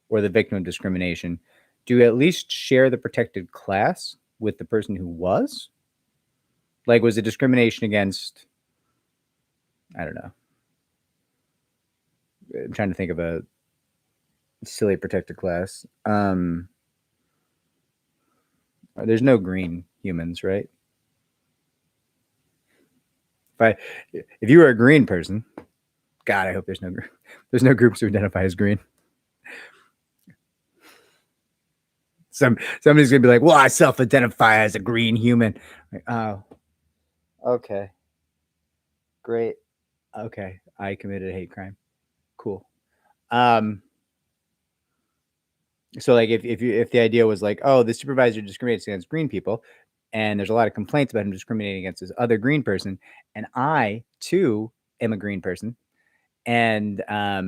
Speaker 1: or the victim of discrimination. Do you at least share the protected class with the person who was? Like, was it discrimination against, I don't know. I'm trying to think of a silly protected class. There's no green humans, right? If you were a green person, God, I hope there's no groups who identify as green. Somebody's gonna be like, well, I self-identify as a green human. Like, oh, okay, great. Okay, I committed a hate crime. Cool. So like if the idea was like, oh, the supervisor discriminates against green people, and there's a lot of complaints about him discriminating against this other green person, and I too am a green person, and now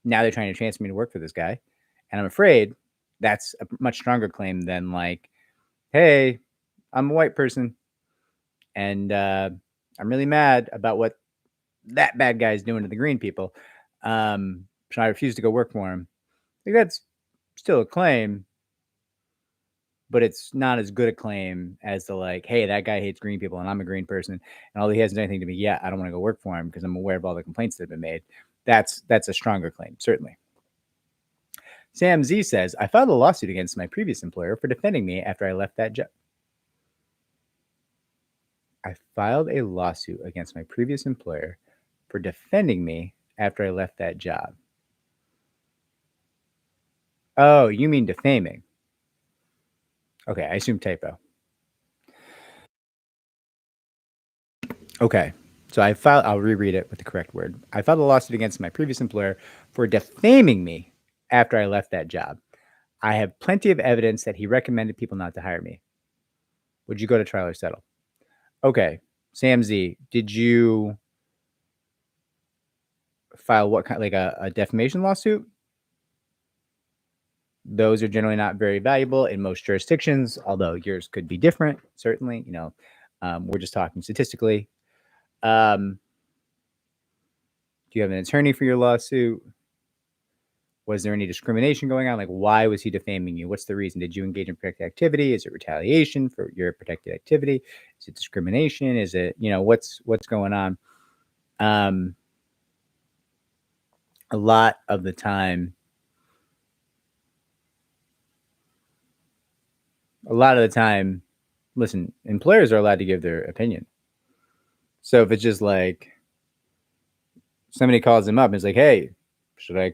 Speaker 1: they're trying to transfer me to work for this guy, and I'm afraid that's a much stronger claim than like, hey, I'm a white person, and I'm really mad about what that bad guy is doing to the green people, so I refuse to go work for him. I think that's still a claim, but it's not as good a claim as the like, hey, that guy hates green people and I'm a green person, and although he hasn't done anything to me yet, I don't want to go work for him because I'm aware of all the complaints that have been made. That's a stronger claim, certainly. Sam Z says, I filed a lawsuit against my previous employer for defending me after I left that job. I filed a lawsuit against my previous employer for defending me after I left that job. Oh, you mean defaming. Okay, I assume typo. Okay, so I'll reread it with the correct word. I filed a lawsuit against my previous employer for defaming me after I left that job. I have plenty of evidence that he recommended people not to hire me. Would you go to trial or settle? Okay, Sam Z, did you file what kind, like a defamation lawsuit? Those are generally not very valuable in most jurisdictions, although yours could be different, certainly. We're just talking statistically. Do you have an attorney for your lawsuit? Was there any discrimination going on? Like, why was he defaming you? What's the reason? Did you engage in protected activity? Is it retaliation for your protected activity? Is it discrimination? Is it, what's going on? A lot of the time, listen, employers are allowed to give their opinion. So if it's just like somebody calls him up and is like, hey, should I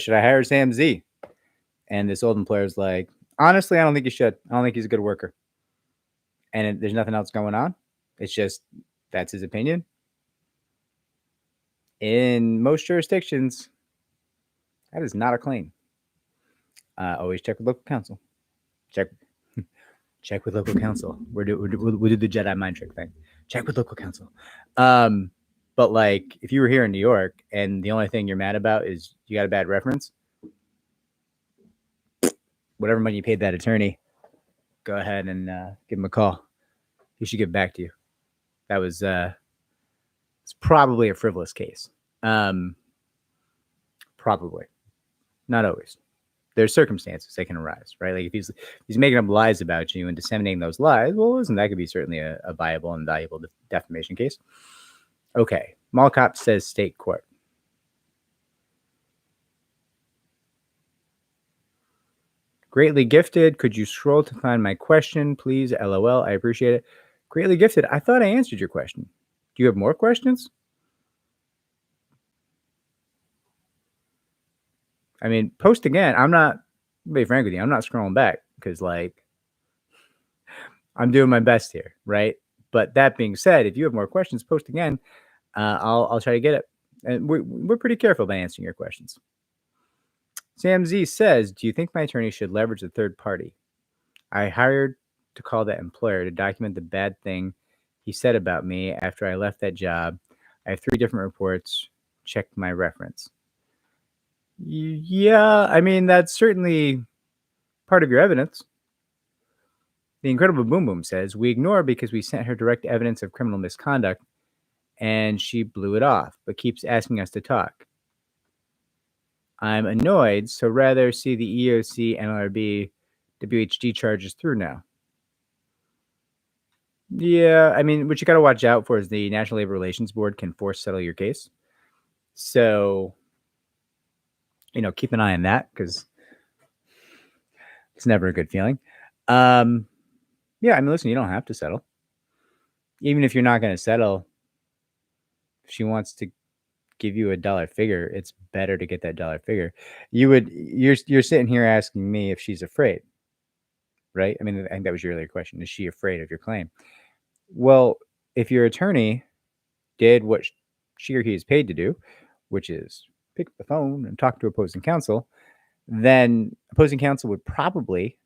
Speaker 1: hire Sam Z? And this old employer is like, honestly, I don't think you should. I don't think he's a good worker. And there's nothing else going on. It's just, that's his opinion. In most jurisdictions, that is not a claim. Always check with local counsel. Check with local counsel. We'll do the Jedi mind trick thing. Check with local counsel. But like, if you were here in New York and the only thing you're mad about is you got a bad reference, whatever money you paid that attorney, go ahead and give him a call. He should get back to you. That was it's probably a frivolous case. Probably, not always. There's circumstances that can arise, right? Like if he's making up lies about you and disseminating those lies, well, listen, that could be certainly a viable and valuable defamation case. Okay, Mall Cop says state court. Greatly gifted. Could you scroll to find my question, please? LOL. I appreciate it. Greatly gifted. I thought I answered your question. Do you have more questions? I mean, post again. To be frank with you, I'm not scrolling back because, like, I'm doing my best here, right? But that being said, if you have more questions, post again. I'll try to get it. And we're pretty careful about answering your questions. Sam Z says, do you think my attorney should leverage a third party? I hired to call that employer to document the bad thing he said about me after I left that job. I have 3 different reports. Check my reference. Yeah, I mean, that's certainly part of your evidence. The Incredible Boom Boom says, we ignore because we sent her direct evidence of criminal misconduct and she blew it off, but keeps asking us to talk. I'm annoyed, so rather see the EEOC, NLRB, WHD charges through now. Yeah, I mean, what you got to watch out for is the National Labor Relations Board can force settle your case. So, keep an eye on that because it's never a good feeling. Yeah, I mean, listen, you don't have to settle. Even if you're not going to settle, if she wants to give you a dollar figure, it's better to get that dollar figure. You're sitting here asking me if she's afraid, right? I mean, I think that was your earlier question. Is she afraid of your claim? Well, if your attorney did what she or he is paid to do, which is pick up the phone and talk to opposing counsel, then opposing counsel would probably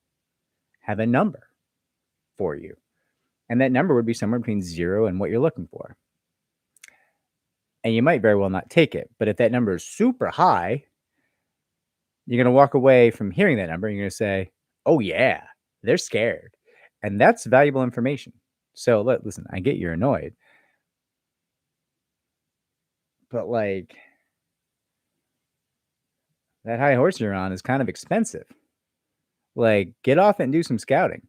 Speaker 1: have a number for you. And that number would be somewhere between 0 and what you're looking for. And you might very well not take it. But if that number is super high, you're going to walk away from hearing that number and you're going to say, oh, yeah, they're scared. And that's valuable information. So listen, I get you're annoyed. But like, that high horse you're on is kind of expensive. Like, get off it and do some scouting.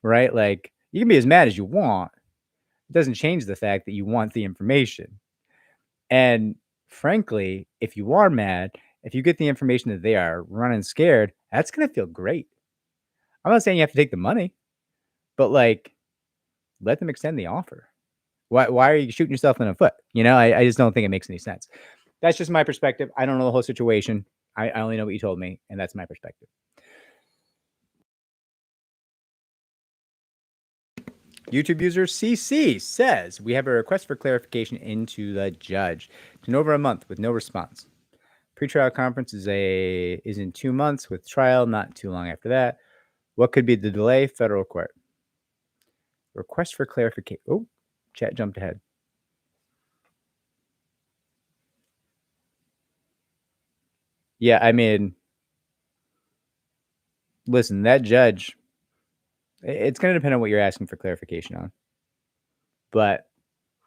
Speaker 1: Right? Like, you can be as mad as you want. It doesn't change the fact that you want the information. And frankly, if you are mad, if you get the information that they are running scared, that's going to feel great. I'm not saying you have to take the money, but like, let them extend the offer. Why are you shooting yourself in the foot? I just don't think it makes any sense. That's just my perspective. I don't know the whole situation. I only know what you told me, and that's my perspective. YouTube user CC says, we have a request for clarification into the judge. It's been over a month with no response. Pretrial conference is in 2 months with trial not too long after that. What could be the delay? Federal court. Request for clarification. Oh, chat jumped ahead. Yeah, I mean, listen, that judge, it's going to depend on what you're asking for clarification on. But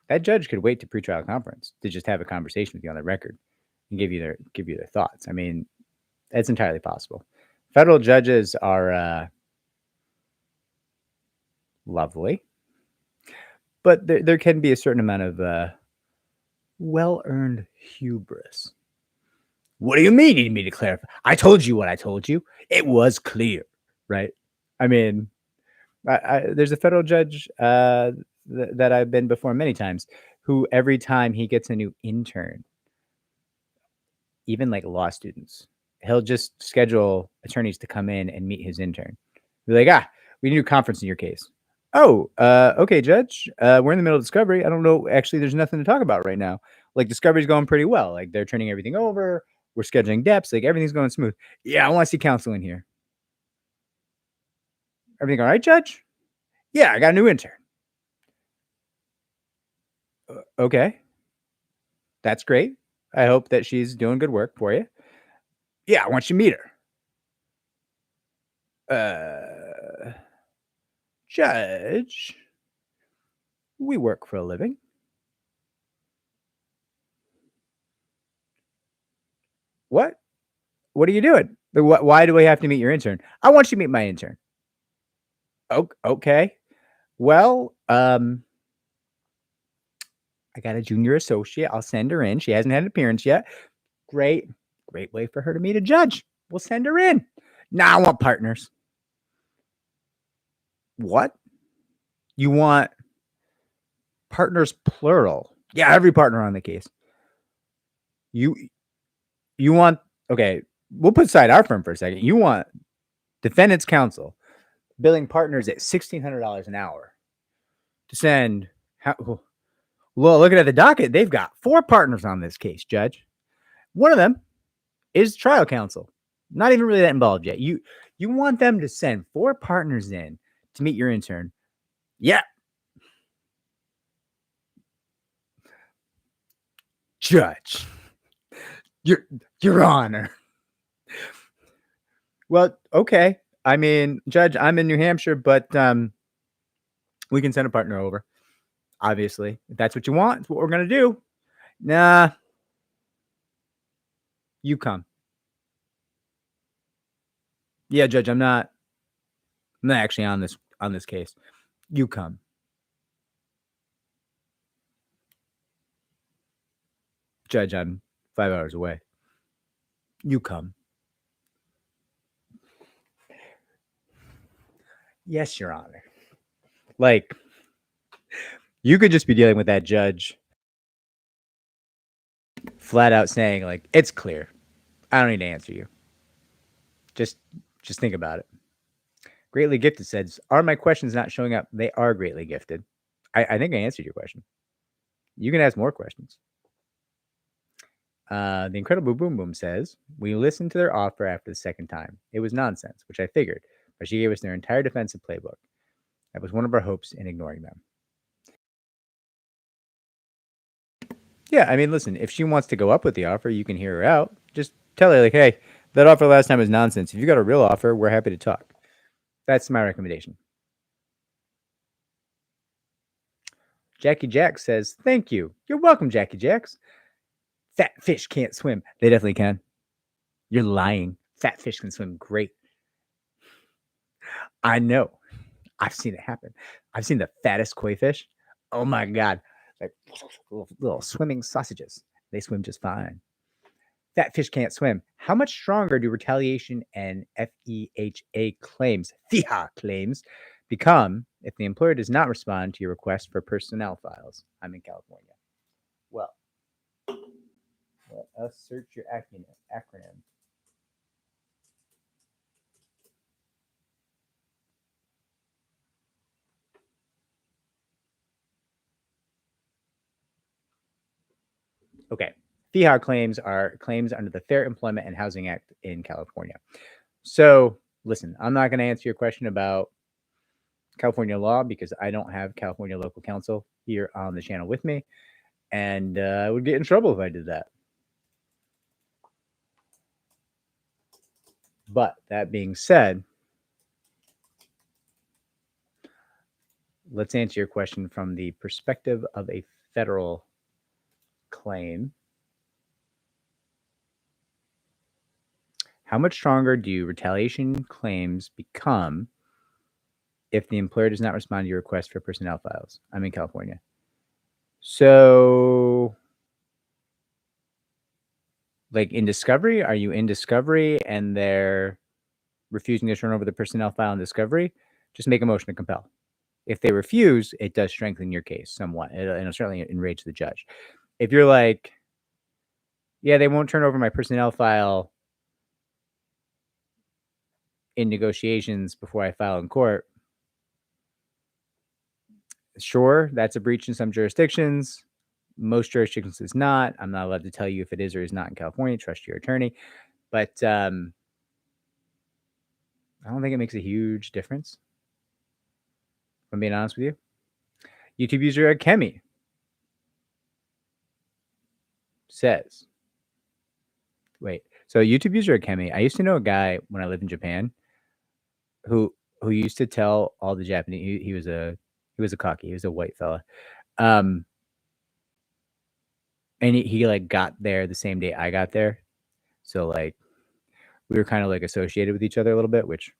Speaker 1: that judge could wait to pretrial conference to just have a conversation with you on the record and give you their thoughts. I mean, that's entirely possible. Federal judges are lovely, but there can be a certain amount of well-earned hubris. What do you mean you need me to clarify? I told you what I told you. It was clear, right? I mean, there's a federal judge that I've been before many times who every time he gets a new intern, even like law students, he'll just schedule attorneys to come in and meet his intern. Be like, we need a conference in your case. Oh, okay, Judge. We're in the middle of discovery. I don't know. Actually, there's nothing to talk about right now. Like, discovery's going pretty well. Like, they're turning everything over. We're scheduling depths. Like, everything's going smooth. Yeah, I want to see counsel in here. Everything all right, Judge? Yeah, I got a new intern. Okay. That's great. I hope that she's doing good work for you. Yeah, I want you to meet her. Judge, we work for a living. What? What are you doing? Why do we have to meet your intern? I want you to meet my intern. Okay. Well, I got a junior associate. I'll send her in. She hasn't had an appearance yet. Great way for her to meet a judge. We'll send her in. Nah, I want partners. What? You want partners plural? Yeah, every partner on the case. You want, okay, we'll put aside our firm for a second. You want defendant's counsel billing partners at $1,600 an hour to send. Well, looking at the docket, they've got 4 partners on this case, Judge. One of them is trial counsel. Not even really that involved yet. You want them to send 4 partners in to meet your intern. Yeah. Judge, your honor. Well, okay. I mean, Judge, I'm in New Hampshire, but we can send a partner over. Obviously, if that's what you want, it's what we're going to do. Nah. You come. Yeah, Judge, I'm not actually on this case. You come. Judge, I'm 5 hours away. You come. Yes, Your Honor. Like, you could just be dealing with that judge flat out saying, like, it's clear. I don't need to answer you. Just think about it. Greatly Gifted says, are my questions not showing up? They are greatly gifted. I think I answered your question. You can ask more questions. The Incredible Boom Boom says, we listened to their offer after the second time. It was nonsense, which I figured, but she gave us their entire defensive playbook. That was one of our hopes in ignoring them. Yeah, I mean, listen, if she wants to go up with the offer, you can hear her out. Just tell her, like, hey, that offer last time was nonsense. If you got a real offer, we're happy to talk. That's my recommendation. Jackie Jack says, thank you. You're welcome, Jackie Jacks. Fat fish can't swim. They definitely can. You're lying. Fat fish can swim great. I know. I've seen it happen. I've seen the fattest koi fish. Oh my God. Like little swimming sausages. They swim just fine. Fat fish can't swim. How much stronger do retaliation and FEHA claims, FEHA claims, become if the employer does not respond to your request for personnel files. I'm in California. Well, let us search your acronym. Okay. FEHA claims are claims under the Fair Employment and Housing Act in California. So, listen, I'm not going to answer your question about California law because I don't have California local counsel here on the channel with me, and I would get in trouble if I did that. But that being said, let's answer your question from the perspective of a federal claim. How much stronger do retaliation claims become if the employer does not respond to your request for personnel files? I'm in California. So, like in discovery, are you in discovery and they're refusing to turn over the personnel file in discovery? Just make a motion to compel. If they refuse, it does strengthen your case somewhat. It'll certainly enrage the judge. If you're like, yeah, they won't turn over my personnel file in negotiations before I file in court, sure, that's a breach in some jurisdictions. Most jurisdictions is not. I'm not allowed to tell you if it is or is not in California. Trust your attorney. But I don't think it makes a huge difference, if I'm being honest with you. YouTube user Kemi says, wait, so YouTube user Kemi, I used to know a guy when I lived in Japan who used to tell all the Japanese, he was a cocky, he was a white fella. And he like got there the same day I got there. So like we were kind of like associated with each other a little bit, which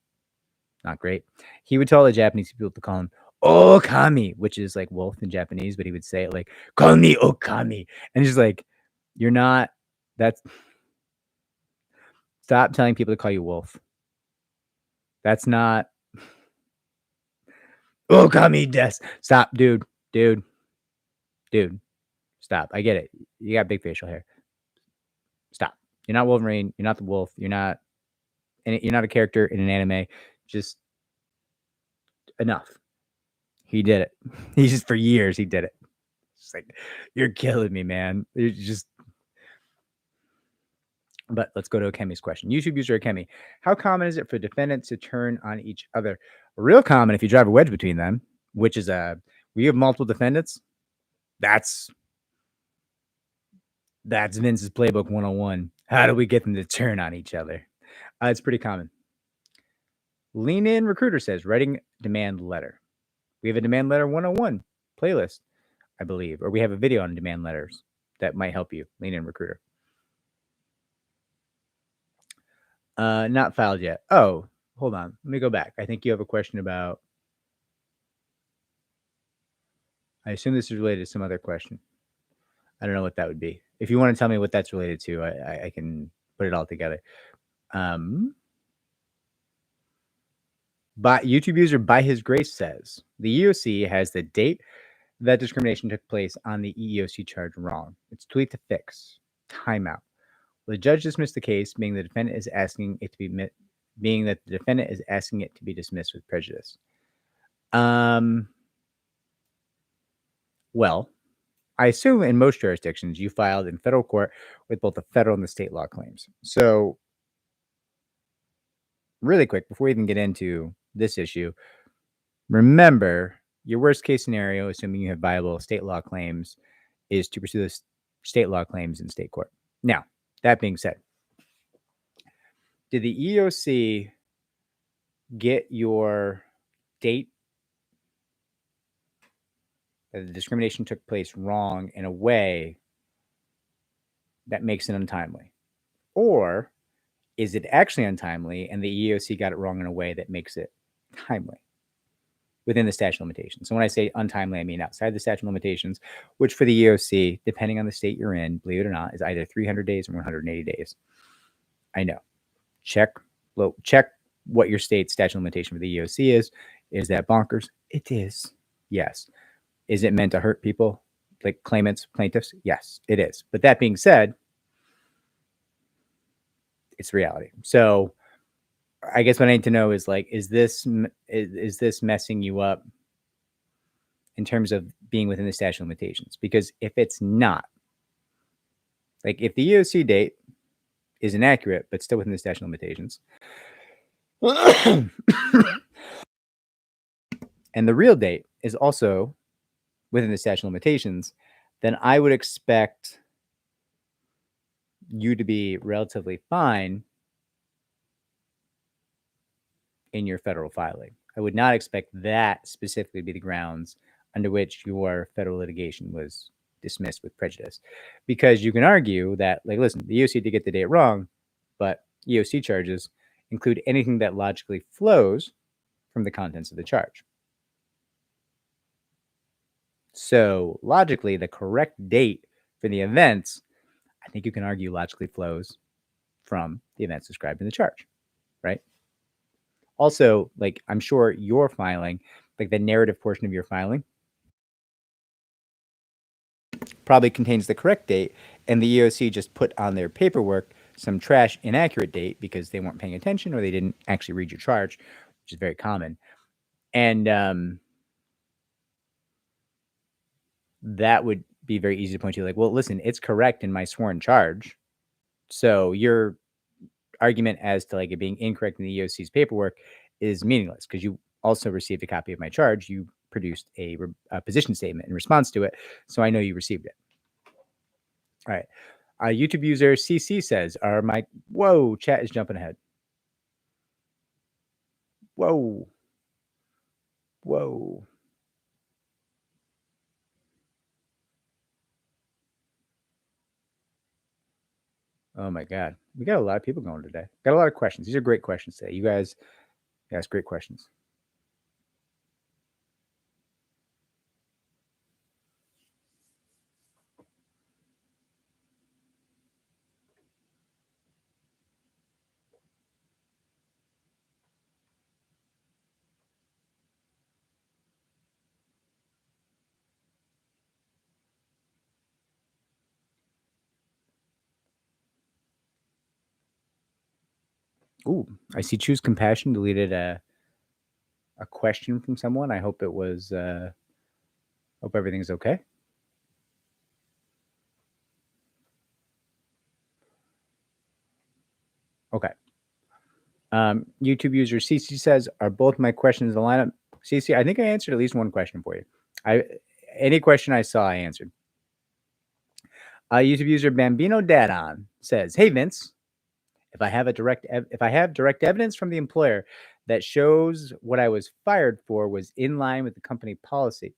Speaker 1: not great. He would tell the Japanese people to call him Okami, which is like wolf in Japanese, but he would say it like, call me Okami. And he's like, you're not, that's, stop telling people to call you wolf. That's not, Okami des. Stop, dude. Stop. I get it. You got big facial hair. Stop. You're not Wolverine. You're not the wolf. You're not a character in an anime. Just enough. He did it. He just, for years, he did it. It's like, you're killing me, man. You're just. But let's go to Akemi's question. YouTube user Akemi, how common is it for defendants to turn on each other? Real common if you drive a wedge between them, which is we have multiple defendants. That's Vince's playbook 101. How do we get them to turn on each other? It's pretty common. Lean In Recruiter says, writing demand letter. We have a demand letter 101 playlist, I believe, or we have a video on demand letters that might help you. Lean In Recruiter. Not filed yet. Oh, hold on. Let me go back. I think you have a question about, I assume this is related to some other question. I don't know what that would be. If you want to tell me what that's related to, I can put it all together. But YouTube user By His Grace says, the EEOC has the date that discrimination took place on the EEOC charge wrong. It's tweet to fix. Timeout. The judge dismissed the case, being the defendant is asking it to be dismissed with prejudice. Well, I assume in most jurisdictions you filed in federal court with both the federal and the state law claims. So, really quick, before we even get into this issue, remember your worst case scenario, assuming you have viable state law claims, is to pursue the state law claims in state court. Now, that being said, did the EEOC get your date that the discrimination took place wrong in a way that makes it untimely? Or is it actually untimely and the EEOC got it wrong in a way that makes it timely within the statute of limitations? So when I say untimely, I mean outside the statute of limitations, which for the EEOC, depending on the state you're in, believe it or not, is either 300 days or 180 days. I know. Check what your state's statute of limitation for the EEOC is. Is that bonkers? It is. Yes. Is it meant to hurt people, like claimants, plaintiffs? Yes, it is. But that being said, it's reality. So I guess what I need to know is like, is this messing you up in terms of being within the statute of limitations? Because if it's not, like if the EEOC date is inaccurate but still within the statute of limitations, and the real date is also within the statute of limitations, then I would expect you to be relatively fine in your federal filing. I would not expect that specifically to be the grounds under which your federal litigation was dismissed with prejudice, because you can argue that, like, listen, the EEOC did get the date wrong, but EEOC charges include anything that logically flows from the contents of the charge. So logically, the correct date for the events, I think you can argue logically flows from the events described in the charge, right? Also, like, I'm sure your filing, like the narrative portion of your filing, probably contains the correct date, and the EEOC just put on their paperwork some trash inaccurate date because they weren't paying attention or they didn't actually read your charge, which is very common. And that would be very easy to point to, like, well, listen, it's correct in my sworn charge. So your argument as to like it being incorrect in the EEOC's paperwork is meaningless because you also received a copy of my charge. You produced a position statement in response to it, so I know you received it. All right. YouTube user CC says, whoa, chat is jumping ahead. Whoa. Oh my God. We got a lot of people going today. Got a lot of questions. These are great questions today. You guys ask great questions. Ooh, I see choose compassion deleted a question from someone. I hope it was, hope everything's okay. Okay. YouTube user CC says, are both my questions in the lineup? CC, I think I answered at least one question for you. Any question I saw, I answered. YouTube user Bambino Dadon says, hey, Vince, if I have direct evidence from the employer that shows what I was fired for was in line with the company policy.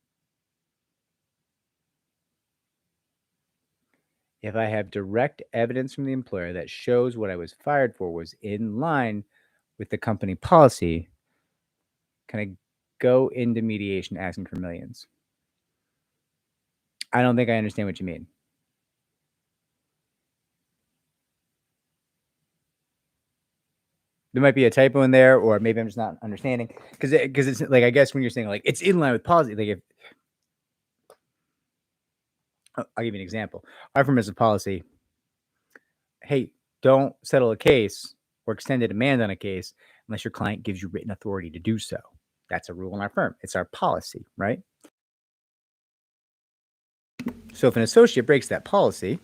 Speaker 1: If I have direct evidence from the employer that shows what I was fired for was in line with the company policy, can I go into mediation asking for millions? I don't think I understand what you mean. There might be a typo in there, or maybe I'm just not understanding. Because it's like, I guess when you're saying like it's in line with policy, like if I'll give you an example. Our firm has a policy. Hey, don't settle a case or extend a demand on a case unless your client gives you written authority to do so. That's a rule in our firm. It's our policy, right? So if an associate breaks that policy,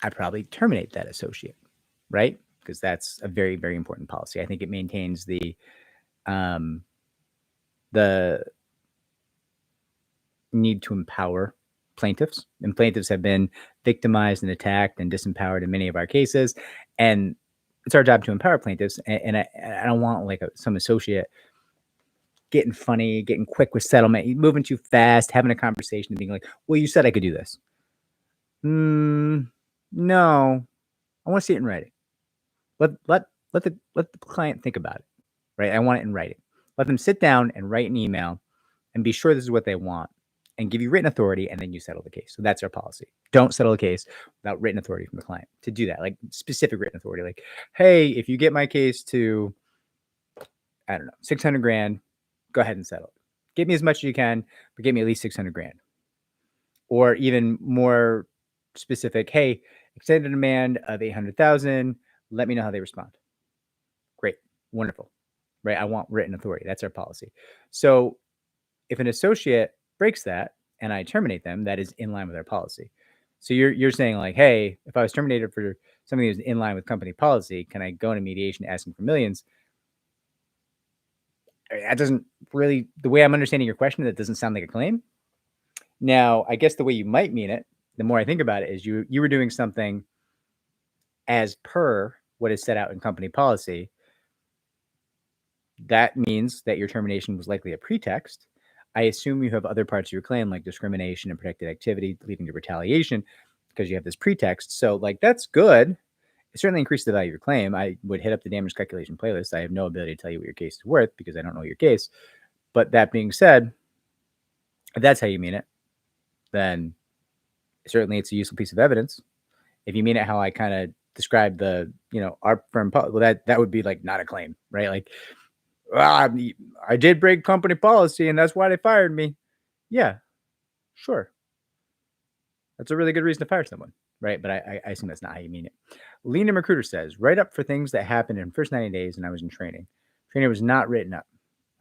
Speaker 1: I probably terminate that associate, right? Because that's a very, very important policy. I think it maintains the need to empower plaintiffs, and plaintiffs have been victimized and attacked and disempowered in many of our cases, and it's our job to empower plaintiffs. And I don't want like some associate getting funny, getting quick with settlement, moving too fast, having a conversation and being like, well, you said I could do this. No, I want to see it in writing. Let the client think about it, right? I want it in writing. Let them sit down and write an email and be sure this is what they want and give you written authority, and then you settle the case. So that's our policy. Don't settle a case without written authority from the client to do that, like specific written authority. Like, hey, if you get my case to I don't know, 600 grand, go ahead and settle it. Give me as much as you can, but give me at least 600 grand. Or even more specific, hey, extended demand of 800,000. Let me know how they respond. Great. Wonderful. Right. I want written authority. That's our policy. So if an associate breaks that and I terminate them, that is in line with our policy. So you're saying like, hey, if I was terminated for something that was in line with company policy, can I go into mediation asking for millions? That doesn't really, the way I'm understanding your question, that doesn't sound like a claim. Now, I guess the way you might mean it, the more I think about it, is you were doing something as per what is set out in company policy. That means that your termination was likely a pretext. I assume you have other parts of your claim like discrimination and protected activity leading to retaliation because you have this pretext. So like, that's good. It certainly increases the value of your claim. I would hit up the damage calculation playlist. I have no ability to tell you what your case is worth because I don't know your case. But that being said, if that's how you mean it, then certainly it's a useful piece of evidence. If you mean it how I kind of described the, our firm, well, that would be like not a claim, right? Like, well, I did break company policy and that's why they fired me. Yeah, sure. That's a really good reason to fire someone, right? But I assume that's not how you mean it. Lean Recruiter says, write up for things that happened in the first 90 days and I was in training. Training was not written up.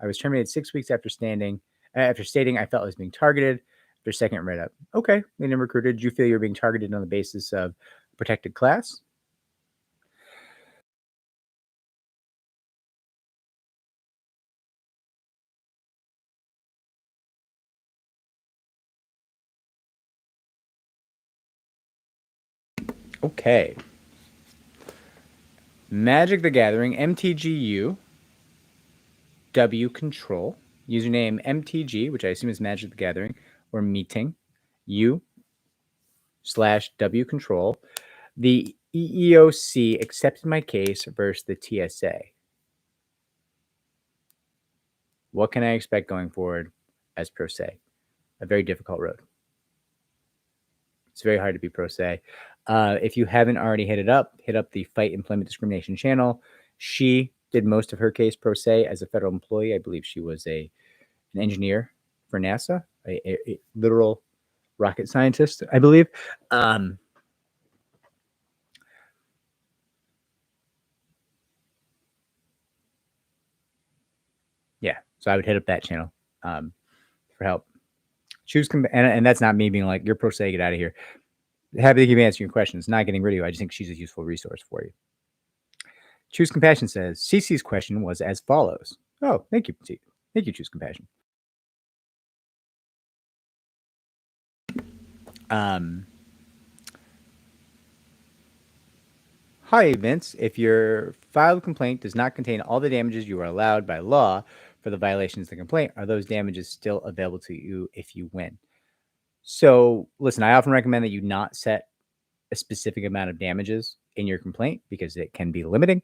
Speaker 1: I was terminated 6 weeks after stating I felt I was being targeted. Their second write up. Okay, Lean Recruiter, did you feel you were being targeted on the basis of protected class? Okay. Magic the Gathering, MTGU, W control, username MTG, which I assume is Magic the Gathering, or meeting, U/W control. The EEOC accepted my case versus the TSA. What can I expect going forward as pro se? A very difficult road. It's very hard to be pro se. If you haven't already hit up the Fight Employment Discrimination channel. She did most of her case pro se as a federal employee. I believe she was an engineer for NASA, a literal rocket scientist, I believe. Yeah, so I would hit up that channel for help. And that's not me being like, you're pro se, get out of here. Happy to keep answering your questions, not getting rid of you. I just think she's a useful resource for you. Choose Compassion says, CC's question was as follows. Oh, thank you. Thank you, Choose Compassion. Hi, Vince. If your filed complaint does not contain all the damages you are allowed by law for the violations of the complaint, are those damages still available to you if you win? So, listen, I often recommend that you not set a specific amount of damages in your complaint because it can be limiting.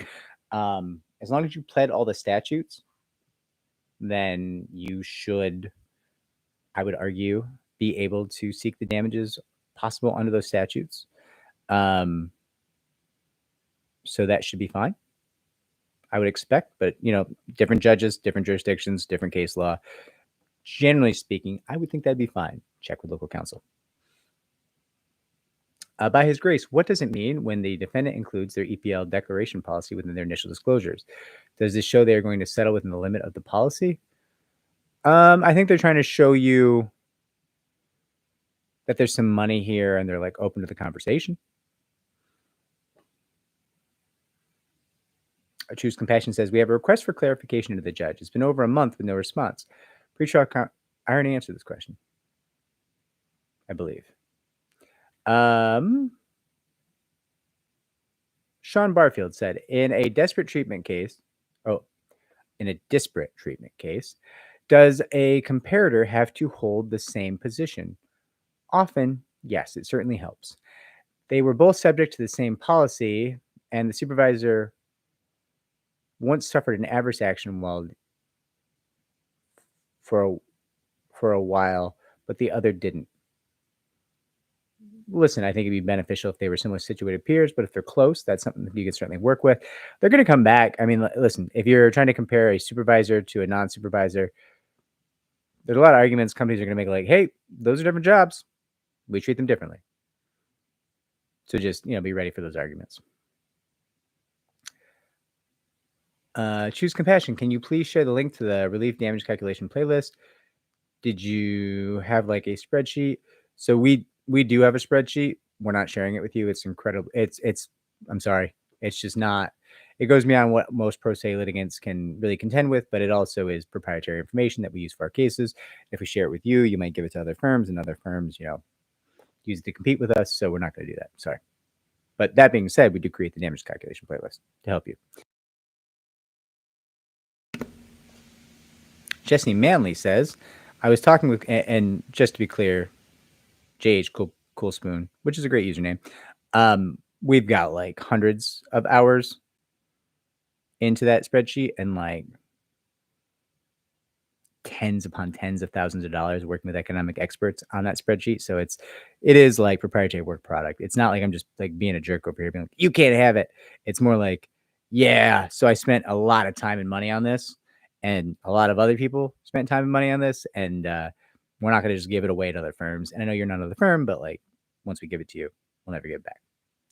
Speaker 1: As long as you pled all the statutes, then you should, I would argue, be able to seek the damages possible under those statutes. So that should be fine, I would expect. But, different judges, different jurisdictions, different case law. Generally speaking, I would think that'd be fine. Check with local counsel. By his grace, what does it mean when the defendant includes their EPL declaration policy within their initial disclosures? Does this show they are going to settle within the limit of the policy? I think they're trying to show you that there's some money here and they're like open to the conversation. Choose Compassion says, we have a request for clarification to the judge. It's been over a month with no response. I already answered this question, I believe. Sean Barfield said, in a disparate treatment case, does a comparator have to hold the same position? Often, yes, it certainly helps. They were both subject to the same policy, and the supervisor once suffered an adverse action for a while, but the other didn't. listen, I think it'd be beneficial if they were similar situated peers, but if they're close, that's something that you can certainly work with. They're going to come back. I mean, listen, if you're trying to compare a supervisor to a non-supervisor, there's a lot of arguments companies are going to make, like, hey, those are different jobs. We treat them differently. So just, be ready for those arguments. Choose compassion. Can you please share the link to the relief damage calculation playlist? Did you have like a spreadsheet? So we do have a spreadsheet. We're not sharing it with you. It's incredible. I'm sorry. It's just not, it goes beyond what most pro se litigants can really contend with, but it also is proprietary information that we use for our cases. If we share it with you, you might give it to other firms, and other firms, use it to compete with us. So we're not going to do that. Sorry. But that being said, we do create the damage calculation playlist to help you. Jesse Manley says, I was talking with, and just to be clear, JH Cool Spoon, which is a great username. We've got like hundreds of hours into that spreadsheet, and like tens upon tens of thousands of dollars working with economic experts on that spreadsheet. So it is like proprietary work product. It's not like I'm just like being a jerk over here being like, you can't have it. It's more like, yeah, so I spent a lot of time and money on this, and a lot of other people spent time and money on this, and we're not going to just give it away to other firms. And I know you're not another firm, but like once we give it to you, we'll never give it back.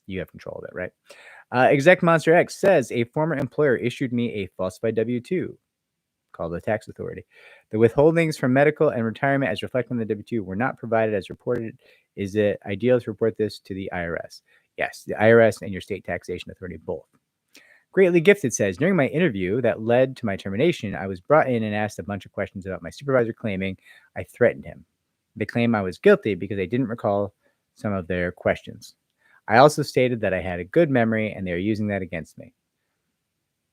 Speaker 1: You have control of it, right? Exec Monster X says, a former employer issued me a falsified W-2 called the tax authority. The withholdings from medical and retirement as reflected on the W-2 were not provided as reported. Is it ideal to report this to the IRS? Yes, the IRS and your state taxation authority both. Greatly Gifted says, during my interview that led to my termination, I was brought in and asked a bunch of questions about my supervisor, claiming I threatened him. They claim I was guilty because I didn't recall some of their questions. I also stated that I had a good memory and they were using that against me.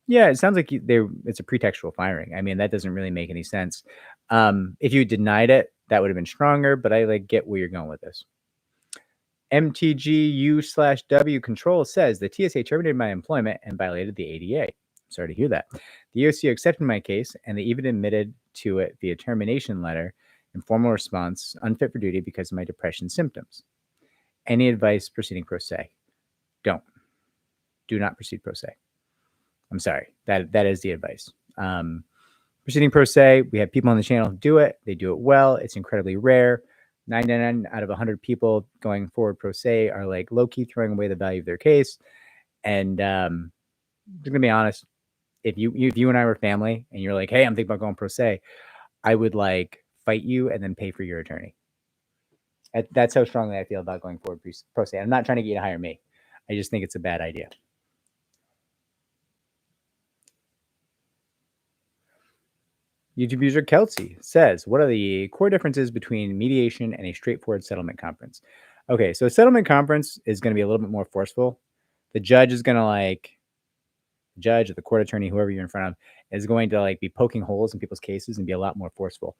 Speaker 1: Yeah, it sounds like it's a pretextual firing. I mean, that doesn't really make any sense. If you denied it, that would have been stronger, but I get where you're going with this. MTGU/W Control says the TSA terminated my employment and violated the ADA. Sorry to hear that. The EEOC accepted my case, and they even admitted to it via termination letter in formal response, unfit for duty because of my depression symptoms. Any advice proceeding pro se? Don't. Do not proceed pro se. I'm sorry. That is the advice. Proceeding pro se, we have people on the channel who do it. They do it well. It's incredibly rare. 99 out of 100 people going forward pro se are like low-key throwing away the value of their case. And I'm going to be honest, if you and I were family and you're like, hey, I'm thinking about going pro se, I would like fight you and then pay for your attorney. That's how strongly I feel about going forward pro se. I'm not trying to get you to hire me. I just think it's a bad idea. YouTube user Kelsey says, what are the core differences between mediation and a straightforward settlement conference? Okay, so a settlement conference is going to be a little bit more forceful. The judge is going to judge or the court attorney, whoever you're in front of, is going to be poking holes in people's cases and be a lot more forceful.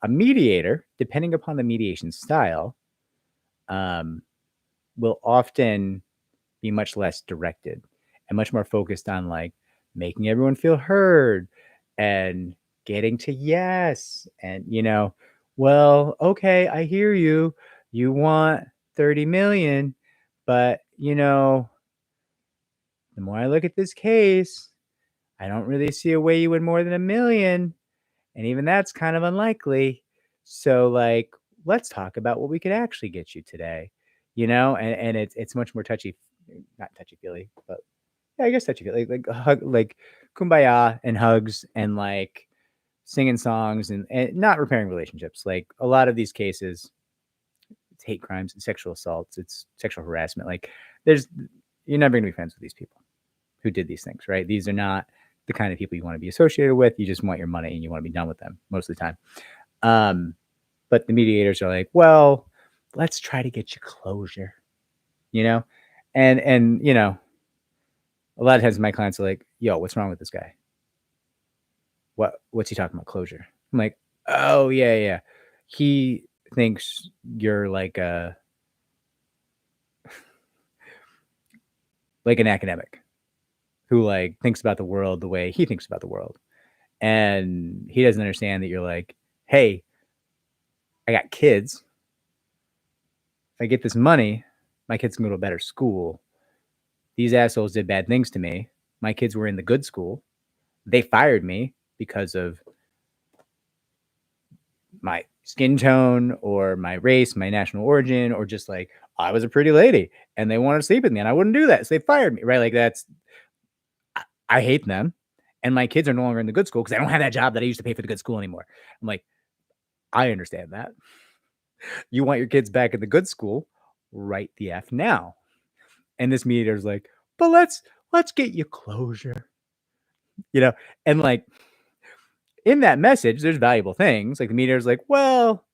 Speaker 1: A mediator, depending upon the mediation style, will often be much less directed and much more focused on making everyone feel heard and getting to yes. And, well, okay, I hear you. You want 30 million, but the more I look at this case, I don't really see a way you win more than $1 million. And even that's kind of unlikely. So let's talk about what we could actually get you today, and it's much more not touchy-feely, but yeah, I guess touchy-feely, like kumbaya and hugs and singing songs and not repairing relationships. A lot of these cases, it's hate crimes, it's sexual assaults, it's sexual harassment. You're never going to be friends with these people who did these things, right? These are not the kind of people you want to be associated with. You just want your money and you want to be done with them most of the time. But the mediators are like, well, let's try to get you closure, and a lot of times my clients are like, yo, what's wrong with this guy? What's he talking about? Closure. I'm like, oh yeah. He thinks you're like an academic who thinks about the world the way he thinks about the world. And he doesn't understand that you're like, hey, I got kids. If I get this money, my kids can go to a better school. These assholes did bad things to me. My kids were in the good school. They fired me because of my skin tone or my race, my national origin, or just like I was a pretty lady and they wanted to sleep with me and I wouldn't do that. So they fired me, right? Like I hate them. And my kids are no longer in the good school because I don't have that job that I used to pay for the good school anymore. I'm like, I understand that. You want your kids back in the good school, write the F now. And this mediator's like, but let's get you closure. And like in that message, there's valuable things. Like the mediator's like, well,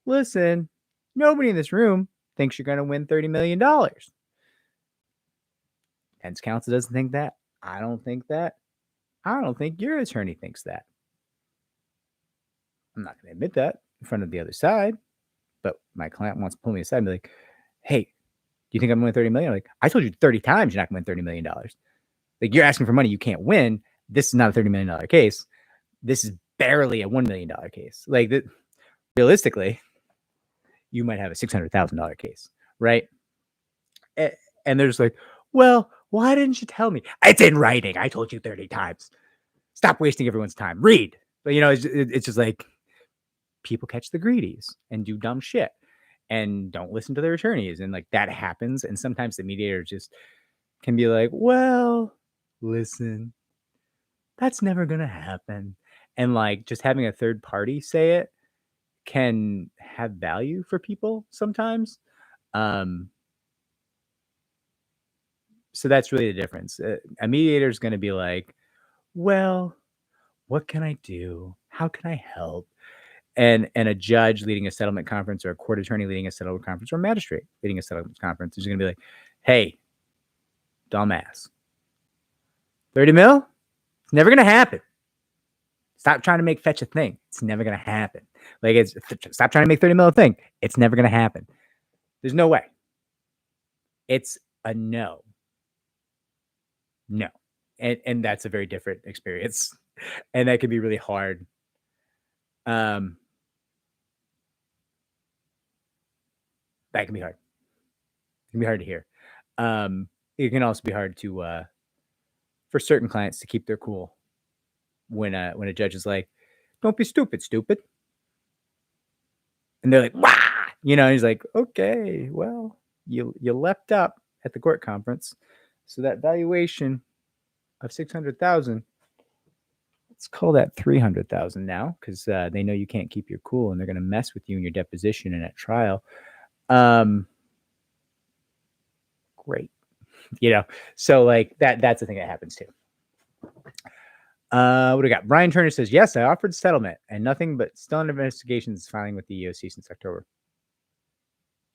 Speaker 1: listen, nobody in this room thinks you're going to win $30 million. Defense counsel doesn't think that. I don't think that. I don't think your attorney thinks that. I'm not going to admit that in front of the other side, but my client wants to pull me aside and be like, hey, do you think I'm going to win $30 million? Like, I told you 30 times you're not going to win $30 million. Like, you're asking for money you can't win. This is not a $30 million case. This is barely a $1 million case. Like, realistically, you might have a $600,000 case, right? And they're just like, well, why didn't you tell me? It's in writing. I told you 30 times. Stop wasting everyone's time. Read. But, it's just like people catch the greedies and do dumb shit and don't listen to their attorneys. And like that happens. And sometimes the mediator just can be like, well, listen, that's never going to happen. And like just having a third party say it can have value for people sometimes. So that's really the difference. A mediator is going to be like, well, what can I do? How can I help? And a judge leading a settlement conference or a court attorney leading a settlement conference or a magistrate leading a settlement conference is going to be like, hey, dumbass, 30 mil? It's never going to happen. Stop trying to fetch a thing. It's never going to happen. Like, stop trying to make 30 mil a thing. It's never going to happen. There's no way. It's a no. No. And that's a very different experience. And that can be really hard. That can be hard. It can be hard to hear. It can also be hard to for certain clients to keep their cool when a judge is like, "Don't be stupid, stupid," and they're like, "Wah!" He's like, "Okay, well, you leapt up at the court conference, so that valuation of $600,000, let's call that $300,000 now, because they know you can't keep your cool, and they're going to mess with you in your deposition and at trial." Great, so like that's the thing that happens too. What do we got? Brian Turner says, yes, I offered settlement and nothing but still under investigations filing with the EEOC since October.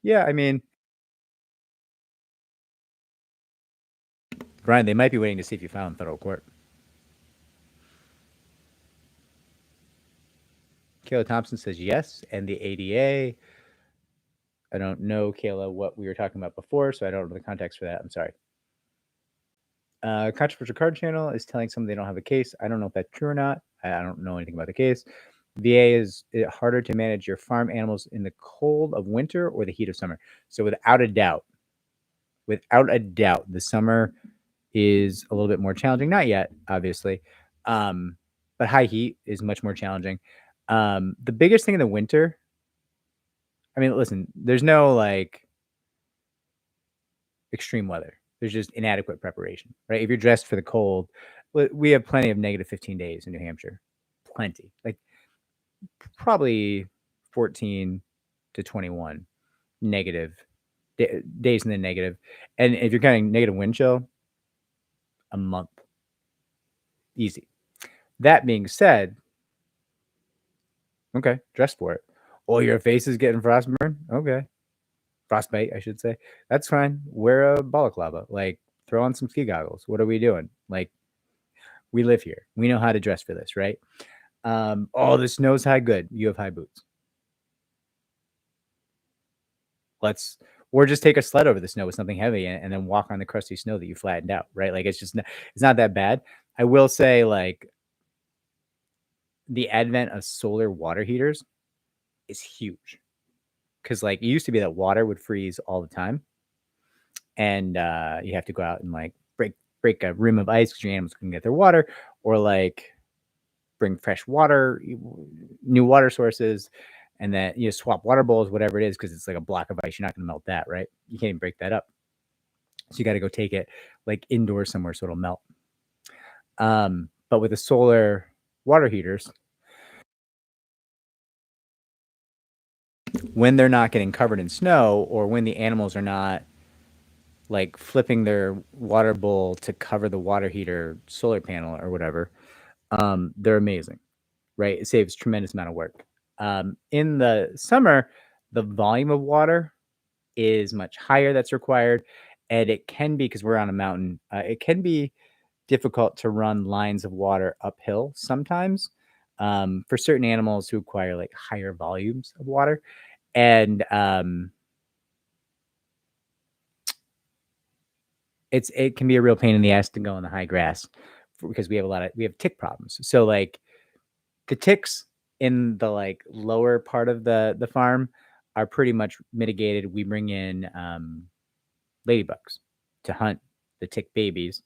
Speaker 1: Yeah, I mean, Brian, they might be waiting to see if you file in federal court. Kayla Thompson says yes, and the ADA. I don't know, Kayla, what we were talking about before, so I don't know the context for that. I'm sorry. Controversial Card Channel is telling someone they don't have a case. I don't know if that's true or not. I don't know anything about the case. VA, is it harder to manage your farm animals in the cold of winter or the heat of summer? So without a doubt, the summer is a little bit more challenging. Not yet, obviously, but high heat is much more challenging. The biggest thing in the winter, I mean, listen, there's no like extreme weather. There's just inadequate preparation, right? If you're dressed for the cold, we have plenty of negative 15 days in New Hampshire. Plenty. Like probably 14 to 21 negative days in the negative. And if you're getting negative wind chill, a month. Easy. That being said, okay, dress for it. Oh, your face is getting frostburn? Okay. Frostbite, I should say. That's fine. Wear a balaclava. Like, throw on some ski goggles. What are we doing? Like, we live here. We know how to dress for this, right? Oh, the snow's high. Good. You have high boots. Or just take a sled over the snow with something heavy and then walk on the crusty snow that you flattened out, right? Like, it's not that bad. I will say, like, the advent of solar water heaters is huge. Because, like, it used to be that water would freeze all the time. and you have to go out and like break a rim of ice because your animals can get their water, or like bring fresh water, new water sources, and then you swap water bowls, whatever it is, because it's like a block of ice. You're not going to melt that, right? You can't even break that up. So you got to go take it like indoors somewhere so it'll melt. But with the solar water heaters, when they're not getting covered in snow, or when the animals are not like flipping their water bowl to cover the water heater solar panel or whatever, they're amazing, right? It saves tremendous amount of work. In the summer, the volume of water is much higher that's required, and it can be, because we're on a mountain, it can be difficult to run lines of water uphill sometimes, for certain animals who require like higher volumes of water. And it can be a real pain in the ass to go in the high grass, because we have tick problems. So like the ticks in the like lower part of the farm are pretty much mitigated. We bring in ladybugs to hunt the tick babies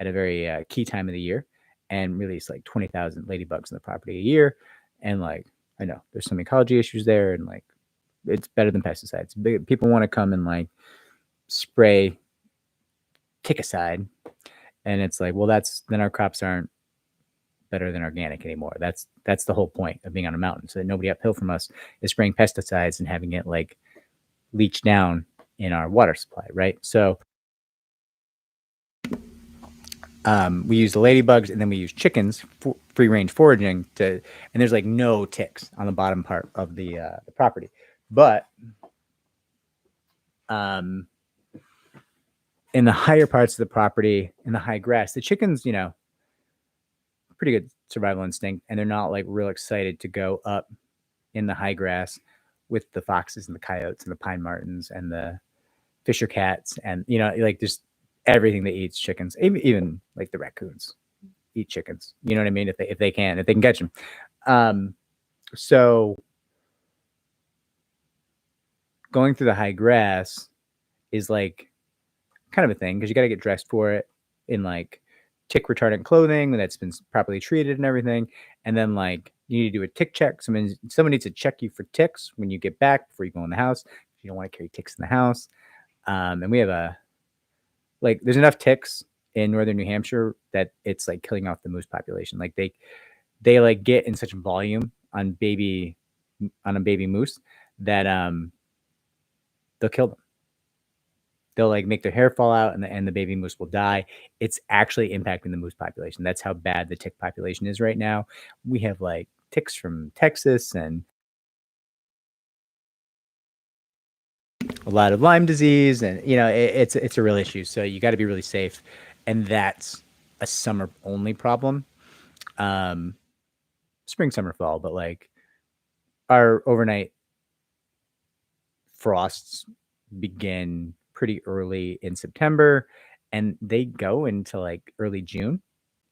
Speaker 1: at a very key time of the year, and release like 20,000 ladybugs in the property a year. And like, I know there's some ecology issues there, and like it's better than pesticides. People want to come and like spray ticicide, and it's like, well, then our crops aren't better than organic anymore. That's the whole point of being on a mountain, so that nobody uphill from us is spraying pesticides and having it like leach down in our water supply, right? So we use the ladybugs, and then we use chickens, free range foraging, and there's like no ticks on the bottom part of the property. But in the higher parts of the property, in the high grass, the chickens, pretty good survival instinct, and they're not like real excited to go up in the high grass with the foxes and the coyotes and the pine martens and the fisher cats, and like just everything that eats chickens. Even like the raccoons eat chickens. You know what I mean? If they can catch them. So going through the high grass is like kind of a thing, because you got to get dressed for it in like tick retardant clothing that's been properly treated and everything. And then like you need to do a tick check. Someone needs to check you for ticks when you get back before you go in the house. You don't want to carry ticks in the house. And we have there's enough ticks in northern New Hampshire that it's like killing off the moose population. Like they like get in such volume on a baby moose that they'll kill them. They'll like make their hair fall out, and the baby moose will die. It's actually impacting the moose population. That's how bad the tick population is right now. We have like ticks from Texas and a lot of Lyme disease, and it's a real issue. So you got to be really safe, and that's a summer only problem. Spring, summer, fall, but like our overnight frosts begin pretty early in September, and they go into like early June.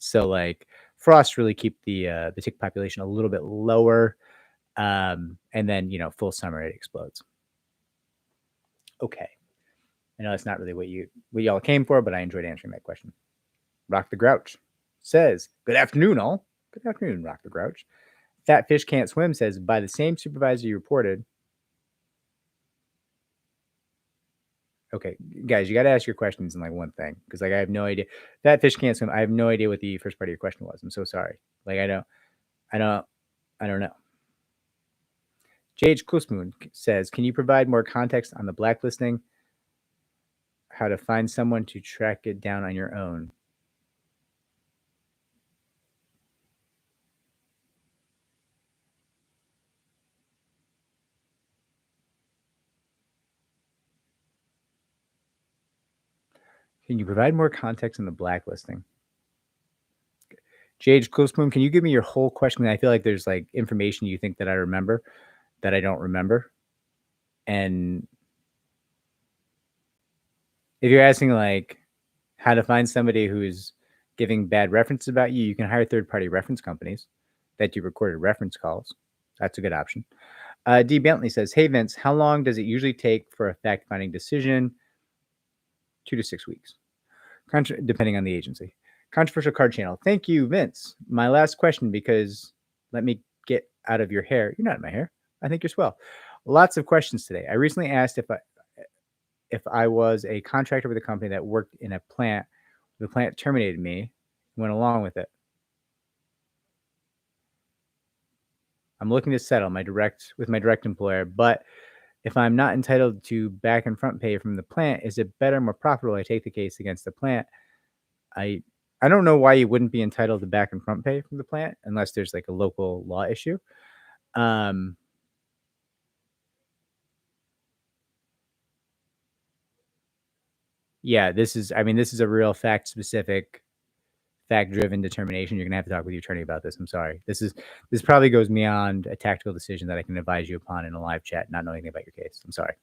Speaker 1: So like frosts really keep the tick population a little bit lower, and then full summer it explodes. Okay, I know that's not really what y'all came for, but I enjoyed answering that question. Rock the Grouch says, "Good afternoon, all." Good afternoon, Rock the Grouch. Fat Fish Can't Swim says, "By the same supervisor you reported." Okay, guys, you got to ask your questions in like one thing, because like I have no idea. That fish can't swim. I have no idea what the first part of your question was. I'm so sorry. Like I don't know. J.H. Klusmoon says, "Can you provide more context on the blacklisting? How to find someone to track it down on your own?" Can you provide more context on the blacklisting? J.H. Klusmoon, can you give me your whole question? I feel like there's like information you think that I remember that I don't remember. And if you're asking like how to find somebody who's giving bad references about you, you can hire third-party reference companies that do recorded reference calls. That's a good option. D. Bentley says, "Hey, Vince, how long does it usually take for a fact-finding decision 2 to 6 weeks, depending on the agency. Controversial card channel. Thank you, Vince. My last question, because let me get out of your hair. You're not in my hair. I think you're swell. Lots of questions today. I recently asked if I was a contractor with a company that worked in a plant. The plant terminated me, went along with it. I'm looking to settle with my direct employer, but if I'm not entitled to back and front pay from the plant, is it better, more profitable I take the case against the plant? I don't know why you wouldn't be entitled to back and front pay from the plant unless there's like a local law issue. Yeah, this is a real fact-specific, fact-driven determination. You're gonna have to talk with your attorney about this. I'm sorry. This probably goes beyond a tactical decision that I can advise you upon in a live chat, not knowing anything about your case. I'm sorry.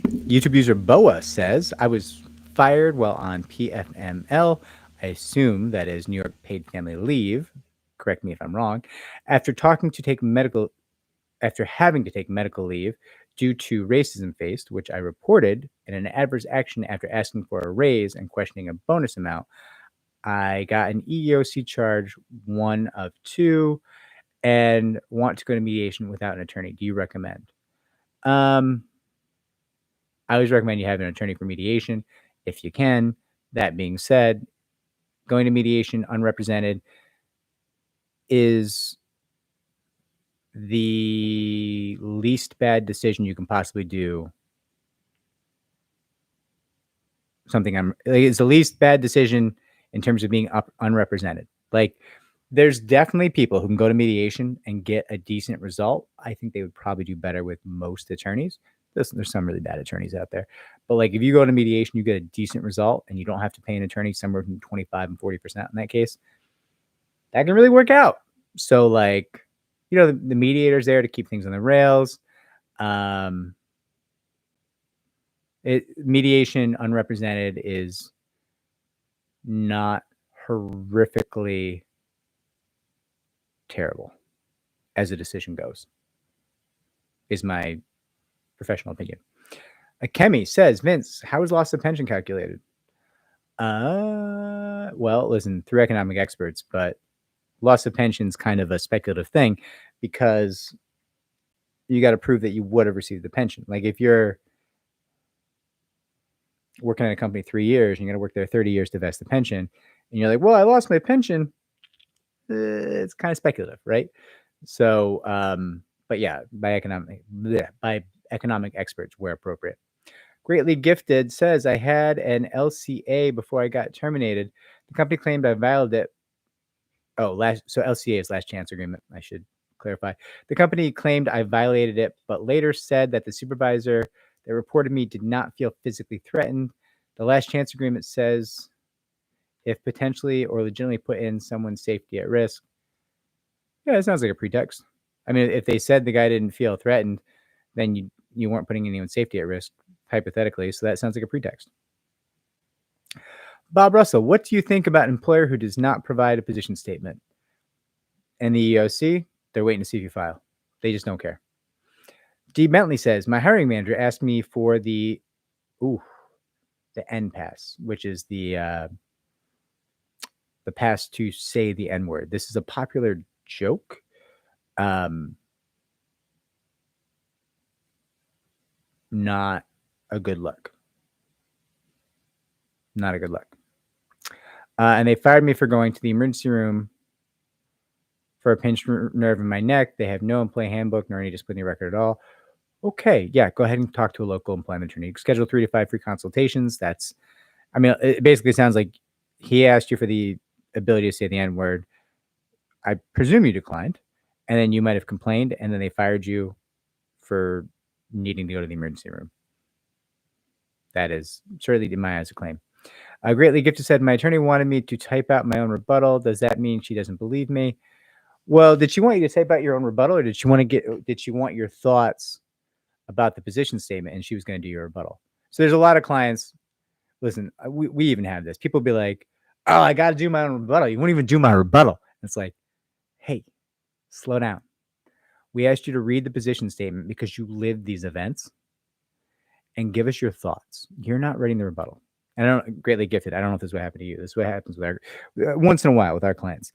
Speaker 1: YouTube user Boa says, I was fired while on PFML. I assume that is New York paid family leave. Correct me if I'm wrong. After having to take medical leave due to racism faced, which I reported in an adverse action after asking for a raise and questioning a bonus amount, I got an EEOC charge 1 of 2 and want to go to mediation without an attorney. Do you recommend? I always recommend you have an attorney for mediation if you can. That being said, going to mediation unrepresented is the least bad decision you can possibly do. It's the least bad decision in terms of being unrepresented. Like, there's definitely people who can go to mediation and get a decent result. I think they would probably do better with most attorneys. There's some really bad attorneys out there, but like if you go to mediation, you get a decent result and you don't have to pay an attorney somewhere from 25 and 40% in that case. That can really work out. So like, the mediator's there to keep things on the rails. Mediation unrepresented is not horrifically terrible as a decision goes, is my professional opinion. Akemi says, Vince, how is loss of pension calculated? Well, listen, through economic experts, but loss of pension is kind of a speculative thing because you got to prove that you would have received the pension. Like if you're working at a company 3 years and you're going to work there 30 years to vest the pension, and you're like, well, I lost my pension. It's kind of speculative, right? So, but yeah, by economic experts where appropriate. Greatly Gifted says, I had an LCA before I got terminated. The company claimed I violated it. So LCA is last chance agreement. I should clarify. The company claimed I violated it, but later said that the supervisor that reported me did not feel physically threatened. The last chance agreement says if potentially or legitimately put in someone's safety at risk. Yeah, it sounds like a pretext. I mean, if they said the guy didn't feel threatened, then you weren't putting anyone's safety at risk, hypothetically. So that sounds like a pretext. Bob Russell, what do you think about an employer who does not provide a position statement? And the EEOC, they're waiting to see if you file. They just don't care. D. Bentley says, my hiring manager asked me for the N pass, which is the pass to say the N word. This is a popular joke. Not a good look. Not a good look. And they fired me for going to the emergency room for a pinched nerve in my neck. They have no employee handbook nor any disciplinary record at all. Okay, yeah, go ahead and talk to a local employment attorney. Schedule 3 to 5 free consultations. It basically sounds like he asked you for the ability to say the N word. I presume you declined, and then you might have complained, and then they fired you for needing to go to the emergency room. That is certainly in my eyes a claim. Greatly Gifted said, my attorney wanted me to type out my own rebuttal. Does that mean she doesn't believe me? Well, did she want you to type out your own rebuttal, or did she want your thoughts about the position statement and she was going to do your rebuttal? So there's a lot of clients. Listen, we even have this. People be like, oh, I got to do my own rebuttal. You won't even do my rebuttal. It's like, hey, slow down. We asked you to read the position statement because you lived these events. and give us your thoughts. You're not writing the rebuttal. And I don't greatly gifted. I don't know if this is what happened to you. This is what happens with our once in a while with our clients.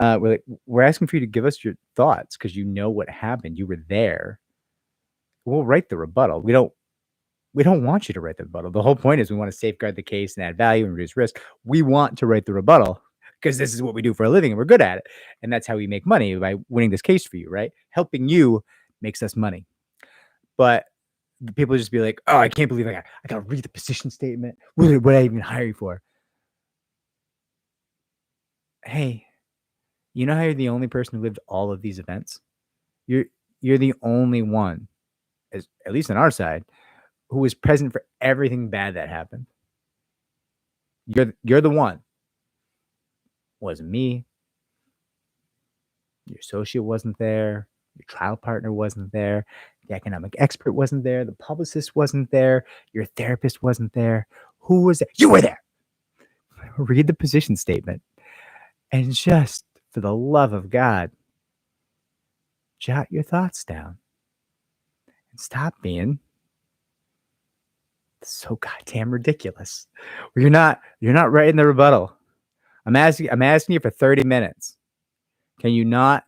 Speaker 1: We're asking for you to give us your thoughts because you know what happened. You were there. We'll write the rebuttal. We don't want you to write the rebuttal. The whole point is we want to safeguard the case and add value and reduce risk. We want to write the rebuttal because this is what we do for a living and we're good at it. And that's how we make money, by winning this case for you, right? Helping you makes us money. But people just be like, oh, I can't believe I got to read the position statement. What did I even hire you for? Hey, you know how you're the only person who lived all of these events? You're the only one, at least on our side, who was present for everything bad that happened. You're the one. Wasn't me. Your associate wasn't there. Your trial partner wasn't there. The economic expert wasn't there. The publicist wasn't there. Your therapist wasn't there. Who was there? You were there. Read the position statement. And just for the love of God, jot your thoughts down. And stop being so goddamn ridiculous. You're not writing the rebuttal. I'm asking you for 30 minutes. Can you not?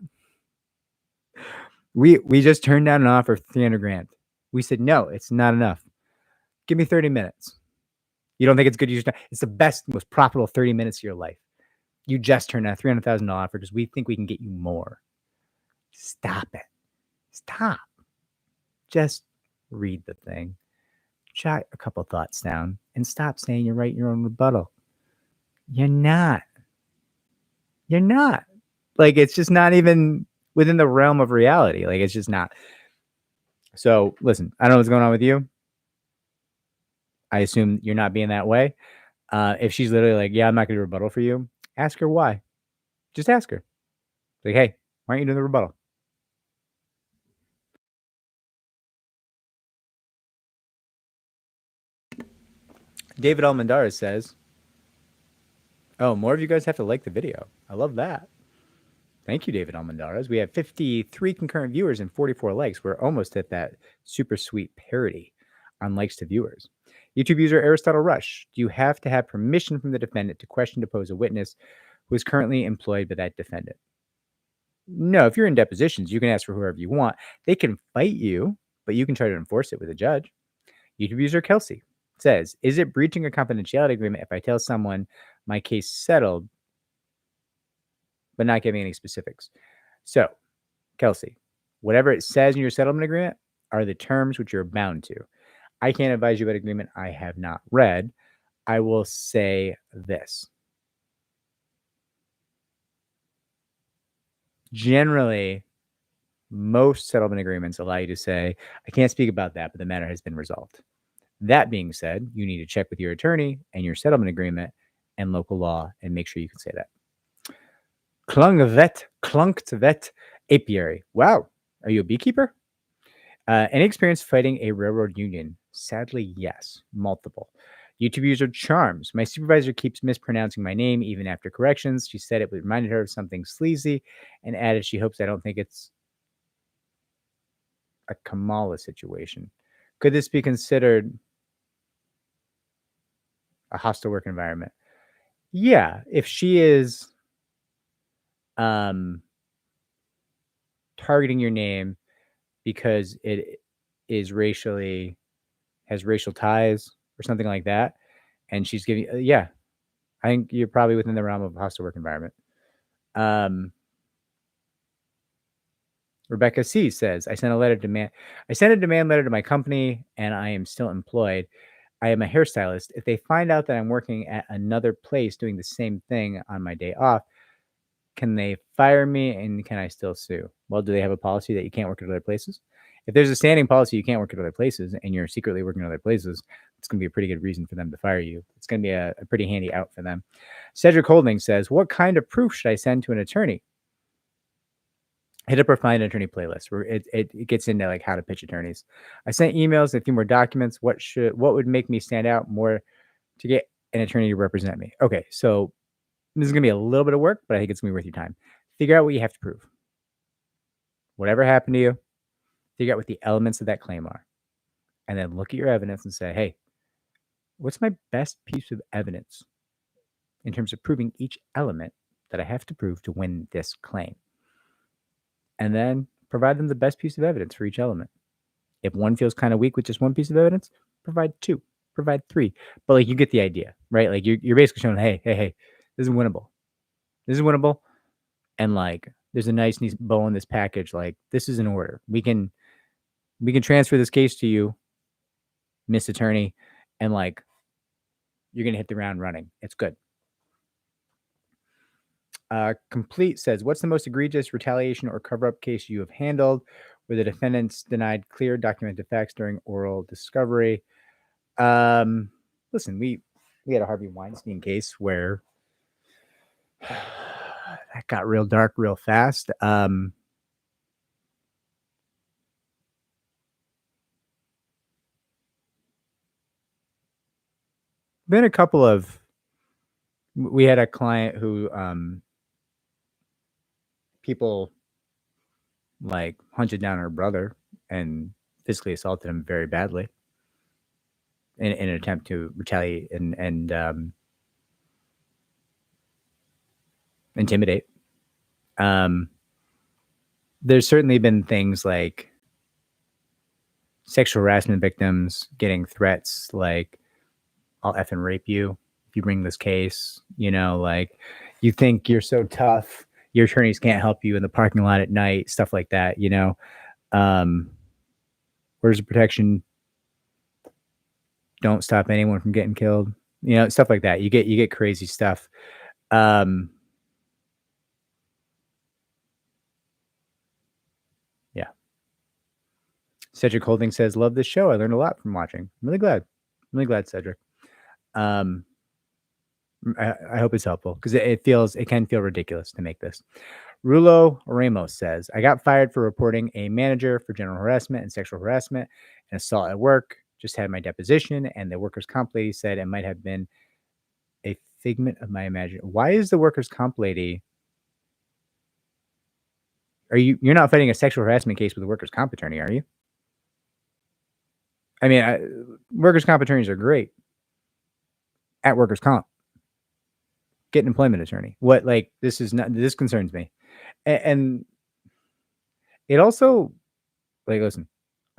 Speaker 1: We just turned down an offer of $300,000. We said, no, it's not enough. Give me 30 minutes. You don't think it's good use of time? It's the best, most profitable 30 minutes of your life. You just turned down a $300,000 offer because we think we can get you more. Stop it. Stop. Just read the thing. Jot a couple thoughts down and stop saying you're writing your own rebuttal. You're not. You're not. Like, it's just not even within the realm of reality. Like, it's just not. So, listen, I don't know what's going on with you. I assume you're not being that way. If she's literally like, yeah, I'm not going to do a rebuttal for you, ask her why. Just ask her. Like, hey, why aren't you doing the rebuttal? David Almendarez says, oh, more of you guys have to like the video. I love that. Thank you, David Almendarez. We have 53 concurrent viewers and 44 likes. We're almost at that super sweet parity on likes to viewers. YouTube user Aristotle Rush. Do you have to have permission from the defendant to question, depose a witness who is currently employed by that defendant? No, if you're in depositions, you can ask for whoever you want. They can fight you, but you can try to enforce it with a judge. YouTube user Kelsey says, is it breaching a confidentiality agreement if I tell someone my case settled, but not giving any specifics? So, Kelsey, whatever it says in your settlement agreement are the terms which you're bound to. I can't advise you about an agreement I have not read. I will say this. Generally, most settlement agreements allow you to say, I can't speak about that, but the matter has been resolved. That being said, you need to check with your attorney and your settlement agreement and local law and make sure you can say that. Klunkvet apiary. Wow. Are you a beekeeper? Any experience fighting a railroad union? Sadly, yes. Multiple. YouTube user Charms. My supervisor keeps mispronouncing my name even after corrections. She said it reminded her of something sleazy and added she hopes I don't think it's a Kamala situation. Could this be considered a hostile work environment? Yeah, if she is targeting your name because it is has racial ties or something like that, and she's giving, yeah, I think you're probably within the realm of a hostile work environment. Rebecca C says, I sent a demand letter to my company and I am still employed. I am a hairstylist. If they find out that I'm working at another place doing the same thing on my day off, can they fire me and can I still sue? Well, do they have a policy that you can't work at other places? If there's a standing policy you can't work at other places and you're secretly working at other places, it's going to be a pretty good reason for them to fire you. It's going to be a pretty handy out for them. Cedric Holding says, what kind of proof should I send to an attorney? Hit up our Find Attorney playlist where it gets into like how to pitch attorneys. I sent emails and a few more documents. What would make me stand out more to get an attorney to represent me? Okay, so this is going to be a little bit of work, but I think it's going to be worth your time. Figure out what you have to prove. Whatever happened to you, figure out what the elements of that claim are. and then look at your evidence and say, hey, what's my best piece of evidence in terms of proving each element that I have to prove to win this claim? And then provide them the best piece of evidence for each element. If one feels kind of weak with just one piece of evidence, provide two, provide three. But like, you get the idea, right? Like you're basically showing, hey, this is winnable. This is winnable. And like, there's a nice bow in this package. Like, this is in order. We can transfer this case to you, Miss Attorney, and like, you're going to hit the ground running. It's good. Complete says, what's the most egregious retaliation or cover-up case you have handled where the defendants denied clear documented facts during oral discovery? Listen, we had a Harvey Weinstein case where that got real dark real fast. Been a couple of, we had a client who people like hunted down her brother and physically assaulted him very badly in an attempt to retaliate and intimidate. There's certainly been things like sexual harassment victims getting threats like, I'll effing rape you if you bring this case, like, you think you're so tough, your attorneys can't help you in the parking lot at night, stuff like that, where's the protection? Don't stop anyone from getting killed, stuff like that. You get crazy stuff. Yeah. Cedric Holding says, love this show. I learned a lot from watching. I'm really glad, Cedric. I hope it's helpful because it can feel ridiculous to make this. Rulo Ramos says, I got fired for reporting a manager for general harassment and sexual harassment and assault at work. Just had my deposition, and the workers' comp lady said it might have been a figment of my imagination. Why is the workers' comp lady? You're not fighting a sexual harassment case with a workers' comp attorney, are you? I mean, workers' comp attorneys are great at workers' comp. Get an employment attorney. What, like, this concerns me. And it also, like, listen,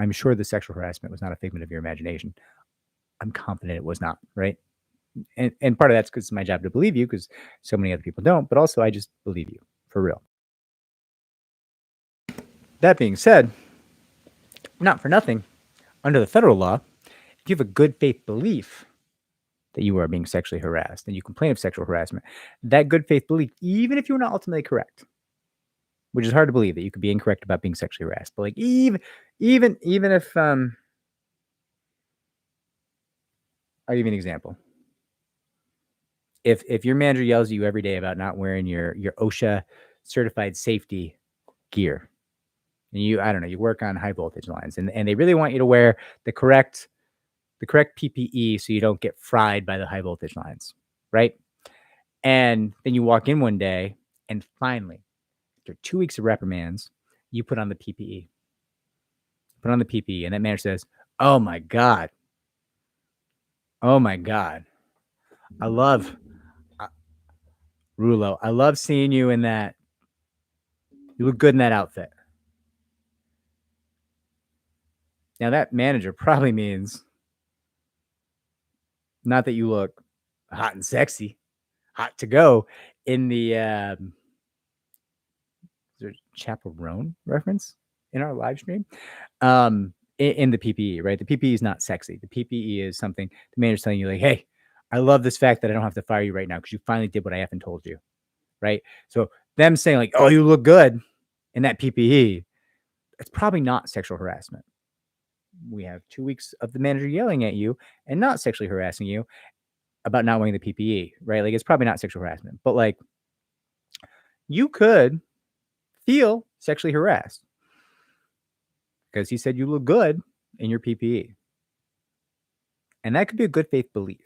Speaker 1: I'm sure the sexual harassment was not a figment of your imagination. I'm confident it was not, right? And part of that's because it's my job to believe you, because so many other people don't, but also I just believe you, for real. That being said, not for nothing, under the federal law, if you have a good faith belief that you are being sexually harassed and you complain of sexual harassment, that good faith belief, even if you're not ultimately correct, which is hard to believe that you could be incorrect about being sexually harassed, but like even if I'll give you an example. If your manager yells at you every day about not wearing your OSHA certified safety gear, and you work on high voltage lines, and they really want you to wear the correct PPE so you don't get fried by the high voltage lines, right? And then you walk in one day, and finally, after 2 weeks of reprimands, you put on the PPE. And that manager says, oh my God, I love Rulo. I love seeing you in that. You look good in that outfit. Now that manager probably means not that you look hot and sexy, hot to go in the is there chaperone reference in our live stream? In the PPE, right? The PPE is not sexy. The PPE is something the manager's telling you, like, hey, I love this fact that I don't have to fire you right now because you finally did what I effing told you, right? So them saying like, oh, you look good in that PPE, it's probably not sexual harassment. We have 2 weeks of the manager yelling at you and not sexually harassing you about not wearing the PPE, right? Like, it's probably not sexual harassment, but like, you could feel sexually harassed because he said you look good in your PPE. And that could be a good faith belief.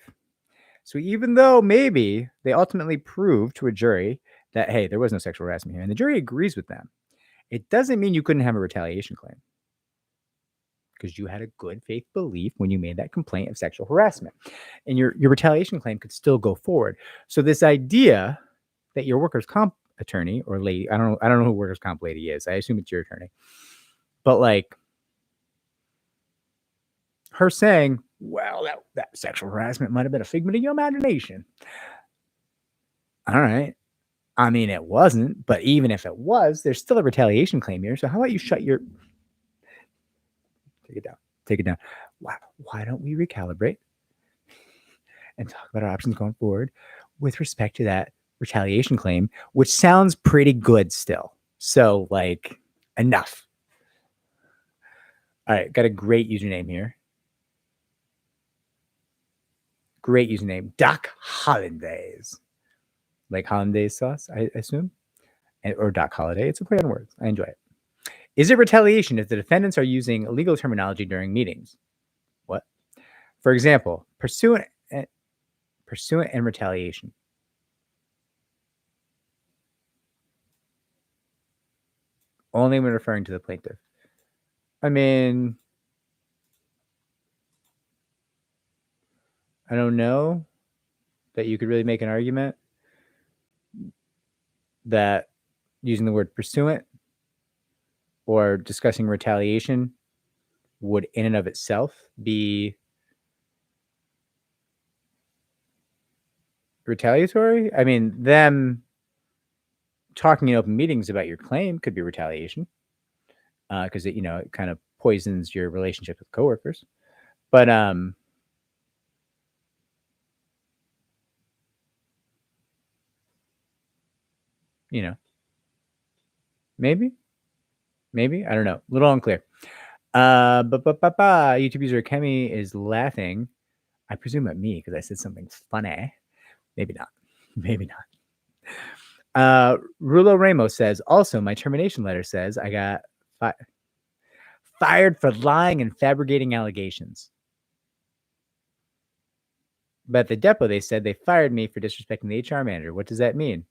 Speaker 1: So even though maybe they ultimately prove to a jury that, hey, there was no sexual harassment here, and the jury agrees with them, it doesn't mean you couldn't have a retaliation claim. because you had a good faith belief when you made that complaint of sexual harassment, and your retaliation claim could still go forward. So this idea that your workers' comp attorney or lady, I don't know who workers' comp lady is. I assume it's your attorney, but like her saying, well, that sexual harassment might have been a figment of your imagination. All right. I mean, it wasn't, but even if it was, there's still a retaliation claim here. So how about you shut your... Take it down. Why don't we recalibrate and talk about our options going forward with respect to that retaliation claim, which sounds pretty good still. So like, enough. All right. Got a great username here. Great username. Doc Hollandaise. Like hollandaise sauce, I assume, or Doc Holiday. It's a play on words. I enjoy it. Is it retaliation if the defendants are using illegal terminology during meetings? What? For example, pursuant and retaliation. Only when referring to the plaintiff. I mean, I don't know that you could really make an argument that using the word pursuant or discussing retaliation would in and of itself be retaliatory. I mean, them talking in open meetings about your claim could be retaliation because it kind of poisons your relationship with coworkers. But maybe I don't know. A little unclear. YouTube user Kemi is laughing. I presume at me because I said something funny. Maybe not. Rulo Ramos says, also, my termination letter says I got fired for lying and fabricating allegations. But at the depot, they said they fired me for disrespecting the HR manager. What does that mean?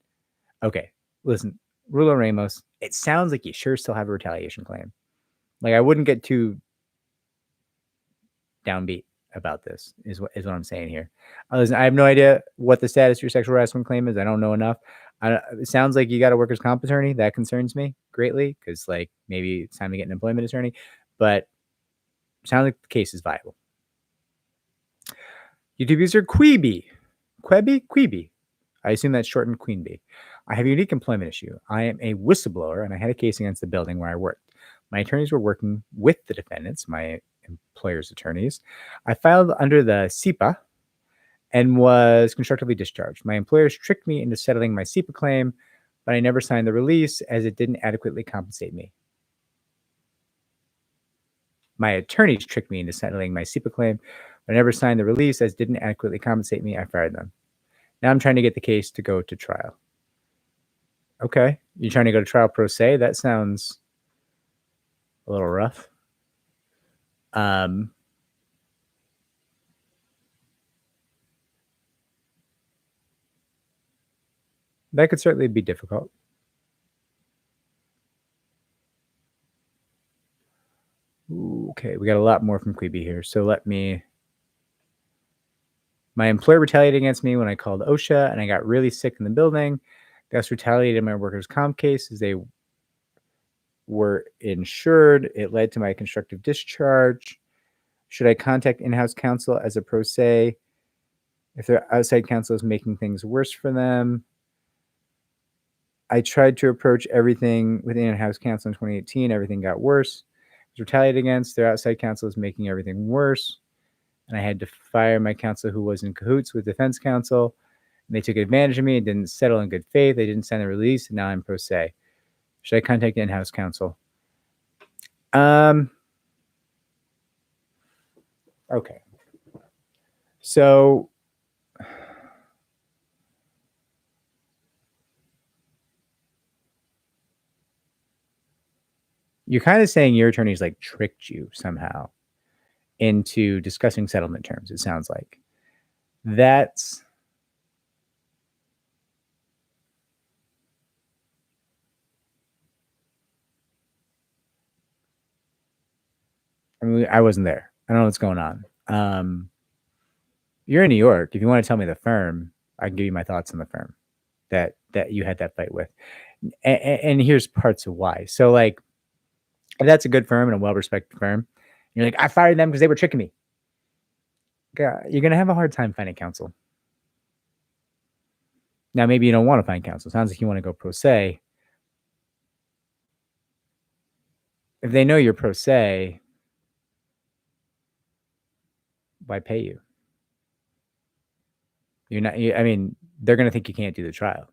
Speaker 1: Okay, listen, Rulo Ramos, it sounds like you sure still have a retaliation claim. Like, I wouldn't get too downbeat about this, is what I'm saying here. Listen, I have no idea what the status of your sexual harassment claim is. I don't know enough. It sounds like you got a workers' comp attorney. That concerns me greatly because, like, maybe it's time to get an employment attorney. But it sounds like the case is viable. YouTube user Queeby. I assume that's shortened Queen Bee. I have a unique employment issue. I am a whistleblower, and I had a case against the building where I worked. My attorneys were working with the defendants, my employer's attorneys. I filed under the SEPA and was constructively discharged. My employers tricked me into settling my SEPA claim, but I never signed the release as it didn't adequately compensate me. My attorneys tricked me into settling my SEPA claim, but I never signed the release as it didn't adequately compensate me. I fired them. Now I'm trying to get the case to go to trial. Okay. You're trying to go to trial pro se? That sounds a little rough. That could certainly be difficult. Ooh, okay, we got a lot more from Queeby here. So my employer retaliated against me when I called OSHA and I got really sick in the building. They also retaliated in my workers' comp case as they were insured. It led to my constructive discharge. Should I contact in-house counsel as a pro se if their outside counsel is making things worse for them? I tried to approach everything with in-house counsel in 2018. Everything got worse. I was retaliated against. Their outside counsel is making everything worse. And I had to fire my counsel who was in cahoots with defense counsel. And they took advantage of me and didn't settle in good faith. They didn't sign the release. And now I'm pro se. Should I contact in-house counsel? Okay. So you're kind of saying your attorney's like tricked you somehow into discussing settlement terms. It sounds like that's I mean, I wasn't there. I don't know what's going on. You're in New York. If you want to tell me the firm, I can give you my thoughts on the firm that you had that fight with. And here's parts of why. So, like, if that's a good firm and a well-respected firm, you're like, I fired them because they were tricking me. You're going to have a hard time finding counsel. Now, maybe you don't want to find counsel. Sounds like you want to go pro se. If they know you're pro se, why pay you? You're not. I mean, they're going to think you can't do the trial.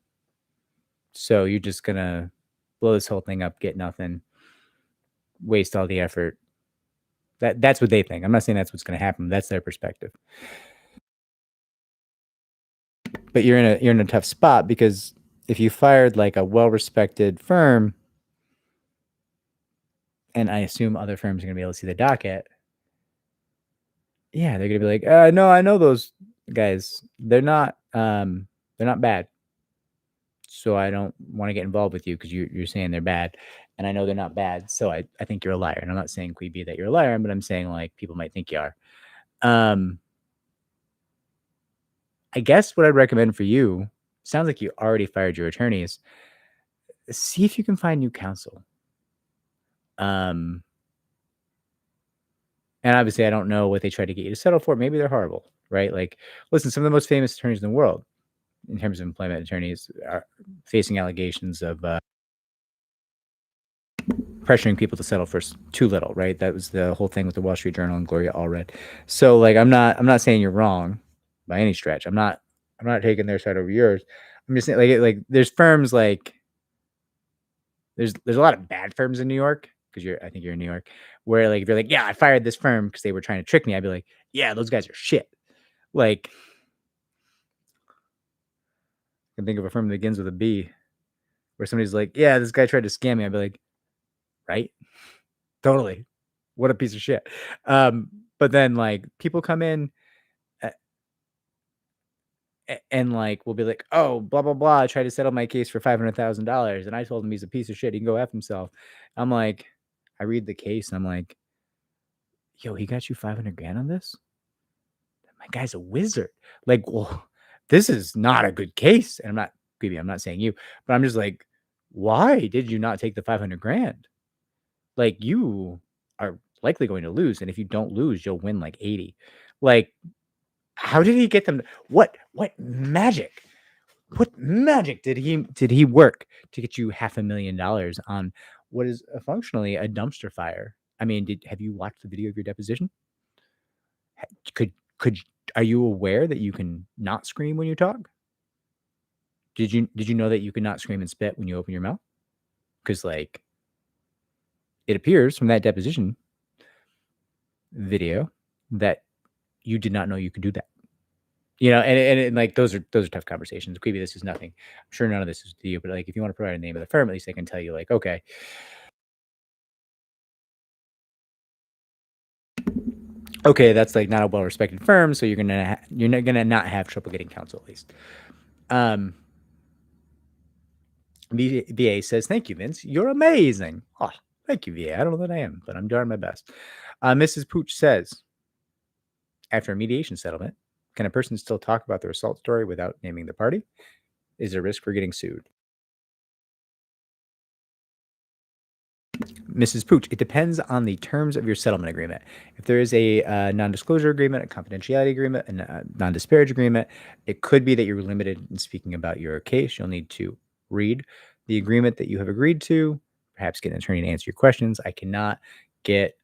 Speaker 1: So you're just going to blow this whole thing up, get nothing, waste all the effort. That's what they think. I'm not saying that's what's going to happen. That's their perspective. But you're in a tough spot because if you fired like a well-respected firm, and I assume other firms are going to be able to see the docket, yeah, they're going to be like, no, I know those guys. They're not bad. So I don't want to get involved with you because you're saying they're bad. And I know they're not bad. So I think you're a liar. And I'm not saying Queeby that you're a liar, but I'm saying like people might think you are. I guess what I'd recommend for you, sounds like you already fired your attorneys. See if you can find new counsel. And obviously I don't know what they tried to get you to settle for. Maybe they're horrible, right? Like, listen, some of the most famous attorneys in the world in terms of employment attorneys are facing allegations of pressuring people to settle for too little, right? That was the whole thing with the Wall Street Journal and Gloria Allred. So like, I'm not saying you're wrong by any stretch. I'm not taking their side over yours. I'm just saying like there's firms like there's a lot of bad firms in New York because I think you're in New York where like if you're like, yeah, I fired this firm because they were trying to trick me, I'd be like, yeah, those guys are shit. Like, I can think of a firm that begins with a B where somebody's like, yeah, this guy tried to scam me. I'd be like, right? Totally. What a piece of shit. But then like people come in and like we'll be like, oh, blah blah blah, I tried to settle my case for $500,000 and I told him he's a piece of shit, he can go F himself. I'm like, I read the case and I'm like, yo, he got you 500 grand on this? My guy's a wizard. Like, well, this is not a good case. And I'm not saying you, but I'm just like, why did you not take the 500 grand? Like, you are likely going to lose. And if you don't lose, you'll win like 80. Like, how did he get them? What magic? What magic did he work to get you $500,000 on what is functionally a dumpster fire? I mean, have you watched the video of your deposition? Could are you aware that you can not scream when you talk? Did you know that you can not scream and spit when you open your mouth? Because like it appears from that deposition video that you did not know you could do that. You know, and like those are tough conversations. Maybe this is nothing. I'm sure none of this is to you, but like if you want to provide a name of the firm, at least they can tell you like, okay, that's like not a well-respected firm, so you're not gonna not have trouble getting counsel at least. VA says, thank you, Vince. You're amazing. Oh, thank you, VA. I don't know that I am, but I'm doing my best. Mrs. Pooch says, after a mediation settlement, can a person still talk about their assault story without naming the party? Is there a risk for getting sued? Mrs. Pooch, it depends on the terms of your settlement agreement. If there is a non-disclosure agreement, a confidentiality agreement, and a non-disparage agreement, it could be that you're limited in speaking about your case. You'll need to read the agreement that you have agreed to, perhaps get an attorney to answer your questions. I cannot get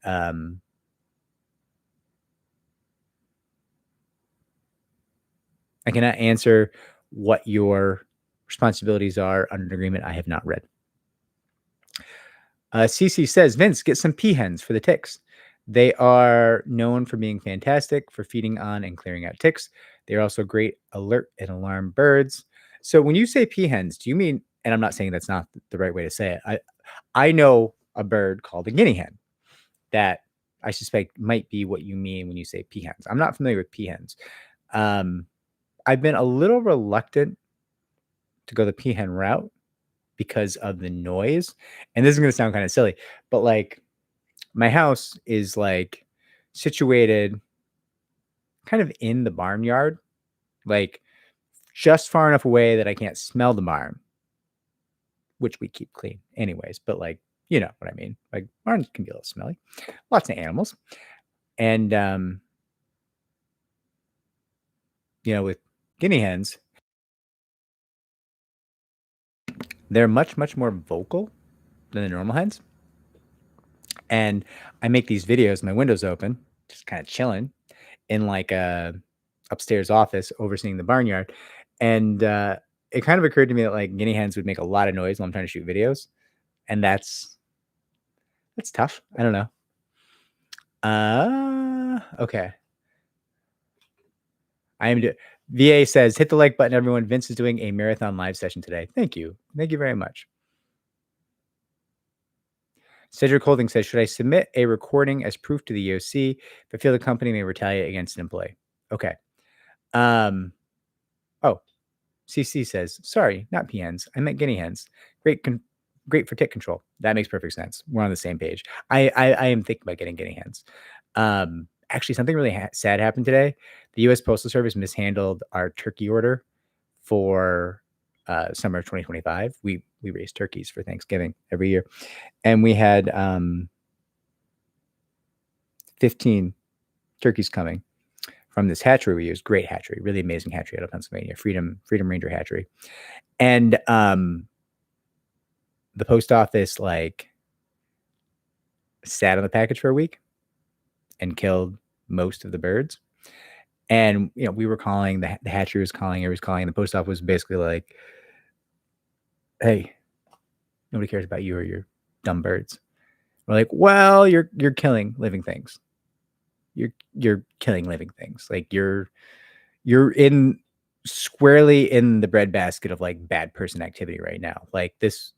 Speaker 1: I cannot answer what your responsibilities are under an agreement I have not read. CC says, Vince, get some peahens for the ticks. They are known for being fantastic for feeding on and clearing out ticks. They're also great alert and alarm birds. So when you say peahens, do you mean, and I'm not saying that's not the right way to say it. I know a bird called a guinea hen that I suspect might be what you mean when you say peahens. I'm not familiar with peahens. I've been a little reluctant to go the peahen route because of the noise. And this is going to sound kind of silly, but like my house is like situated kind of in the barnyard, like just far enough away that I can't smell the barn, which we keep clean anyways. But like, you know what I mean? Like barns can be a little smelly, lots of animals. And, with guinea hens, they're much, much more vocal than the normal hens. And I make these videos, my window's open, just kind of chilling in like a upstairs office overseeing the barnyard. And it kind of occurred to me that like guinea hens would make a lot of noise while I'm trying to shoot videos. And that's tough. I don't know. Okay. VA says, hit the like button, everyone. Vince is doing a marathon live session today. Thank you. Thank you very much. Cedric Holding says, should I submit a recording as proof to the EEOC if I feel the company may retaliate against an employee? Okay. CC says, sorry, not PNs. I meant guinea hens. Great for tick control. That makes perfect sense. We're on the same page. I am thinking about getting guinea hens. Actually, something really sad happened today. The U.S. Postal Service mishandled our turkey order for summer of 2025. We raise turkeys for Thanksgiving every year. And we had 15 turkeys coming from this hatchery we use. Great hatchery, really amazing hatchery out of Pennsylvania, Freedom Ranger Hatchery. And the post office like sat on the package for a week and killed most of the birds. And we were calling, the hatchery was calling, everyone was calling, and the post office was basically like, hey, nobody cares about you or your dumb birds. We're like, well, you're killing living things. You're killing living things. Like you're in squarely in the breadbasket of like bad person activity right now. Like this,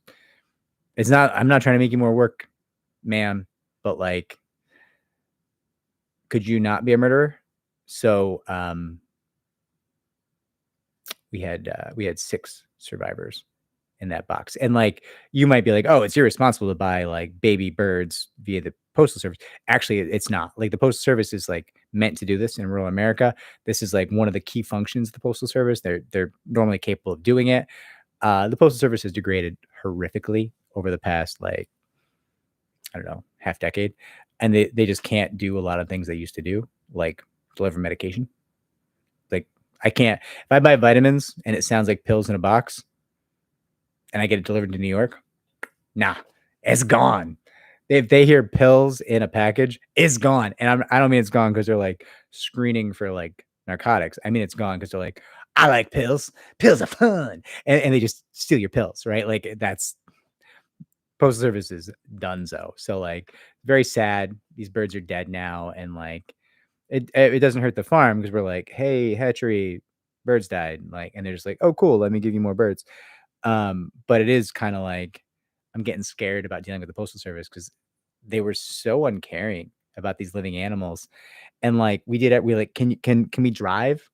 Speaker 1: it's not, I'm not trying to make you more work, ma'am, but like, could you not be a murderer? So we had 6 survivors in that box. And like, you might be like, oh, it's irresponsible to buy like baby birds via the postal service. Actually, it's not. Like the postal service is like meant to do this in rural America. This is like one of the key functions of the postal service. They're normally capable of doing it. The postal service has degraded horrifically over the past, like, I don't know, half decade. And they just can't do a lot of things they used to do, like deliver medication. Like I can't, if I buy vitamins and it sounds like pills in a box, and I get it delivered to New York, nah, it's gone. If they hear pills in a package, it's gone. And I don't mean it's gone because they're like screening for like narcotics. I mean, it's gone because they're like, I like pills. Pills are fun. And they just steal your pills, right? Like that's postal service is donezo. So like very sad. These birds are dead now. And like, it doesn't hurt the farm because we're like, hey, hatchery, birds died. Like, and they're just like, oh, cool. Let me give you more birds. But it is kind of like I'm getting scared about dealing with the postal service because they were so uncaring about these living animals. And like we like, can we drive?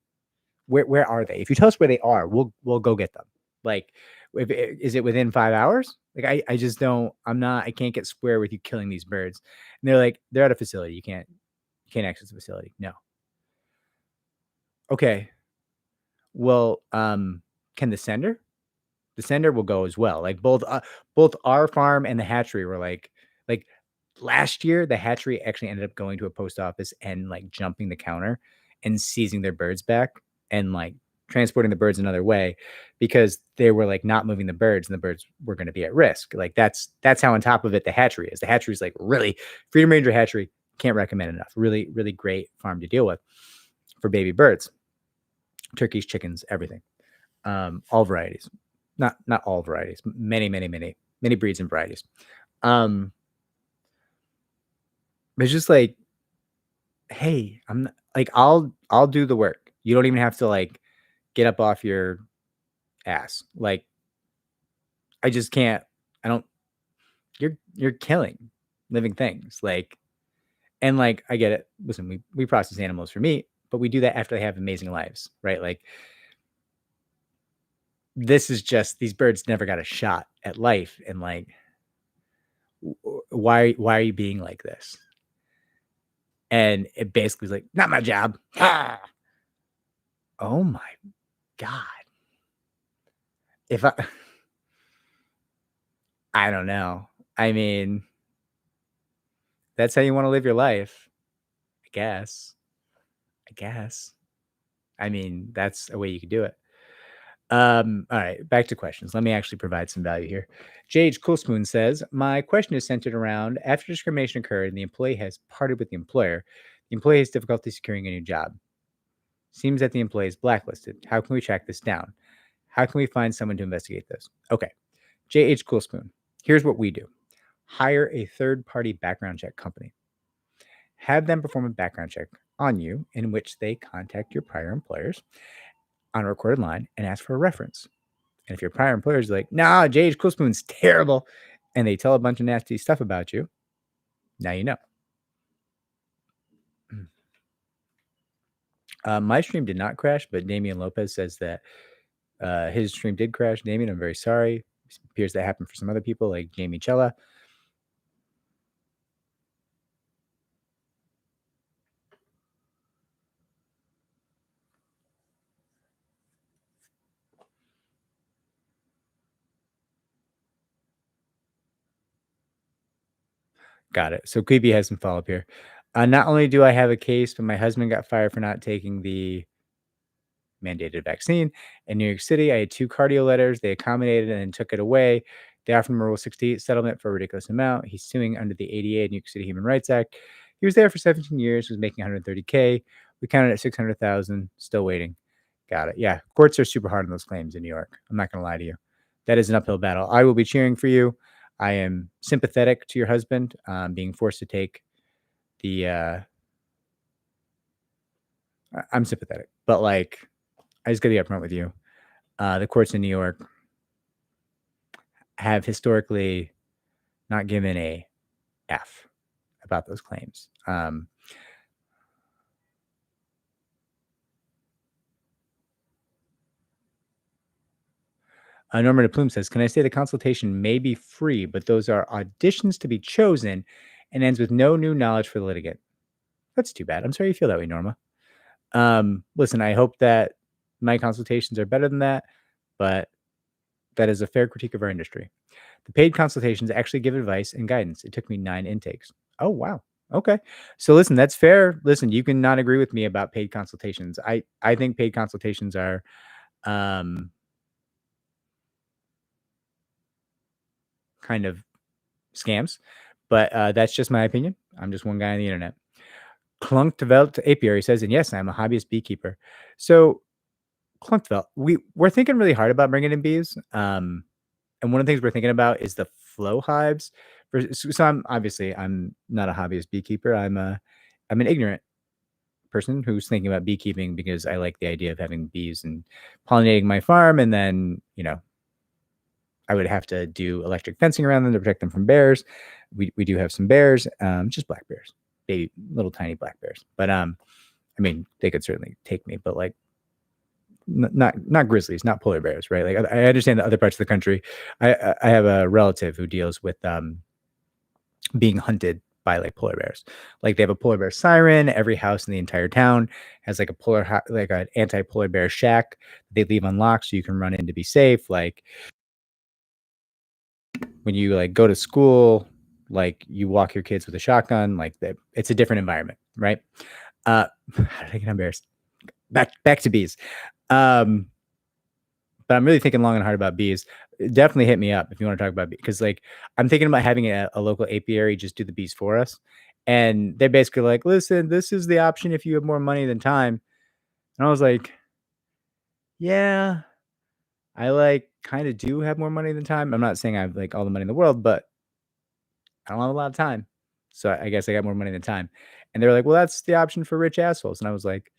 Speaker 1: Where are they? If you tell us where they are, we'll go get them. Like, is it within 5 hours? Like I just don't. I can't get square with you killing these birds. And they're like, they're at a facility. You can't access the facility. No. Okay. Well, can the sender? The sender will go as well. Like both our farm and the hatchery were like last year, the hatchery actually ended up going to a post office and like jumping the counter and seizing their birds back and like transporting the birds another way because they were like not moving the birds and the birds were going to be at risk. Like that's how on top of it the hatchery is. The hatchery is like really Freedom Ranger Hatchery. Can't recommend enough. Really, really great farm to deal with for baby birds, turkeys, chickens, everything. All varieties. Not all varieties, many breeds and varieties. It's just like, hey, I'm like, I'll do the work. You don't even have to like get up off your ass. Like, I just can't. I don't. You're killing living things. Like, and like, I get it. Listen, we process animals for meat, but we do that after they have amazing lives, right? Like, this is just these birds never got a shot at life, and like, Why are you being like this? And it basically was like, not my job. Ah! Oh my God. If I don't know. I mean, that's how you want to live your life, I guess. I mean, that's a way you could do it. All right, back to questions. Let me actually provide some value here. JH Coolspoon says, my question is centered around after discrimination occurred and the employee has parted with the employer, the employee has difficulty securing a new job. Seems that the employee is blacklisted. How can we track this down? How can we find someone to investigate this? Okay, JH Coolspoon, here's what we do. Hire a third-party background check company. Have them perform a background check on you in which they contact your prior employers on a recorded line and ask for a reference. And if your prior employer is like, nah, J.H. Coolspoon's terrible, and they tell a bunch of nasty stuff about you, now you know. My stream did not crash, but Damian Lopez says that his stream did crash. Damian, I'm very sorry. It appears that happened for some other people like Jamie Chella. Got it. So Creepy has some follow-up here. Not only do I have a case, but my husband got fired for not taking the mandated vaccine. In New York City, I had 2 cardio letters. They accommodated and then took it away. They offered him a Rule 68 settlement for a ridiculous amount. He's suing under the ADA, New York City Human Rights Act. He was there for 17 years, was making 130K. We counted at 600,000, still waiting. Got it. Yeah, courts are super hard on those claims in New York. I'm not going to lie to you. That is an uphill battle. I will be cheering for you. I am sympathetic to your husband being forced to take the I'm sympathetic, but like, I just got to be upfront with you. The courts in New York have historically not given a F about those claims. Norman de Plume says, can I say the consultation may be free, but those are auditions to be chosen and ends with no new knowledge for the litigant? That's too bad. I'm sorry you feel that way, Norma. Listen, I hope that my consultations are better than that, but that is a fair critique of our industry. The paid consultations actually give advice and guidance. It took me 9 intakes. Oh, wow. Okay. So listen, that's fair. Listen, you can not agree with me about paid consultations. I think paid consultations are kind of scams, but that's just my opinion. I'm just one guy on the internet. Clunk developed apiary says, and yes, I'm a hobbyist beekeeper. So Clunk developed, we're thinking really hard about bringing in bees. And one of the things we're thinking about is the flow hives. So I'm not a hobbyist beekeeper. I'm an ignorant person who's thinking about beekeeping because I like the idea of having bees and pollinating my farm. And then, I would have to do electric fencing around them to protect them from bears. We do have some bears, just black bears, baby, little tiny black bears. But they could certainly take me, but like not grizzlies, not polar bears, right? Like I understand that other parts of the country. I have a relative who deals with being hunted by like polar bears. Like they have a polar bear siren. Every house in the entire town has like an anti-polar bear shack they leave unlocked so you can run in to be safe. Like when you like go to school, like you walk your kids with a shotgun, like it's a different environment, right? How did I get on bears? Back to bees. But I'm really thinking long and hard about bees. Definitely hit me up if you want to talk about bees. Because like I'm thinking about having a local apiary just do the bees for us. And they're basically like, listen, this is the option if you have more money than time. And I was like, yeah, I like kind of do have more money than time. I'm not saying I have like all the money in the world, but I don't have a lot of time. So I guess I got more money than time. And they were like, well, that's the option for rich assholes. And I was like,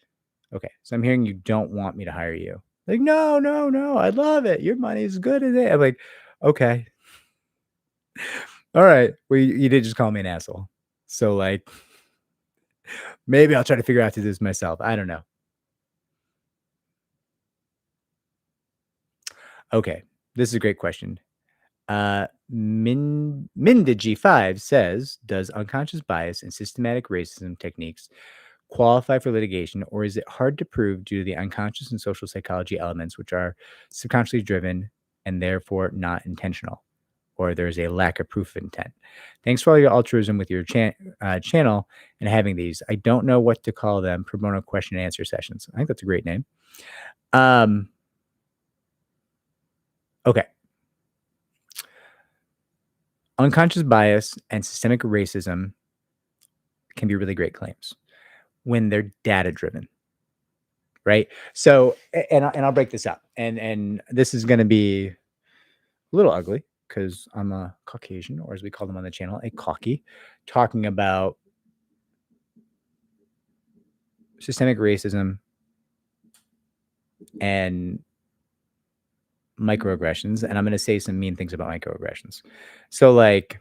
Speaker 1: okay, so I'm hearing you don't want me to hire you. Like, no, I love it. Your money is good as it. I'm like, okay. All right. Well, you did just call me an asshole. So like, maybe I'll try to figure out to do this myself. I don't know. Okay. This is a great question. Minda G5 says, does unconscious bias and systematic racism techniques qualify for litigation, or is it hard to prove due to the unconscious and social psychology elements, which are subconsciously driven and therefore not intentional, or there's a lack of proof of intent? Thanks for all your altruism with your channel and having these. I don't know what to call them. Pro bono question and answer sessions. I think that's a great name. Okay. Unconscious bias and systemic racism can be really great claims when they're data driven, right? So, and I'll break this up, and this is going to be a little ugly because I'm a Caucasian, or as we call them on the channel, a cocky, talking about systemic racism and microaggressions, and I'm going to say some mean things about microaggressions. So, like,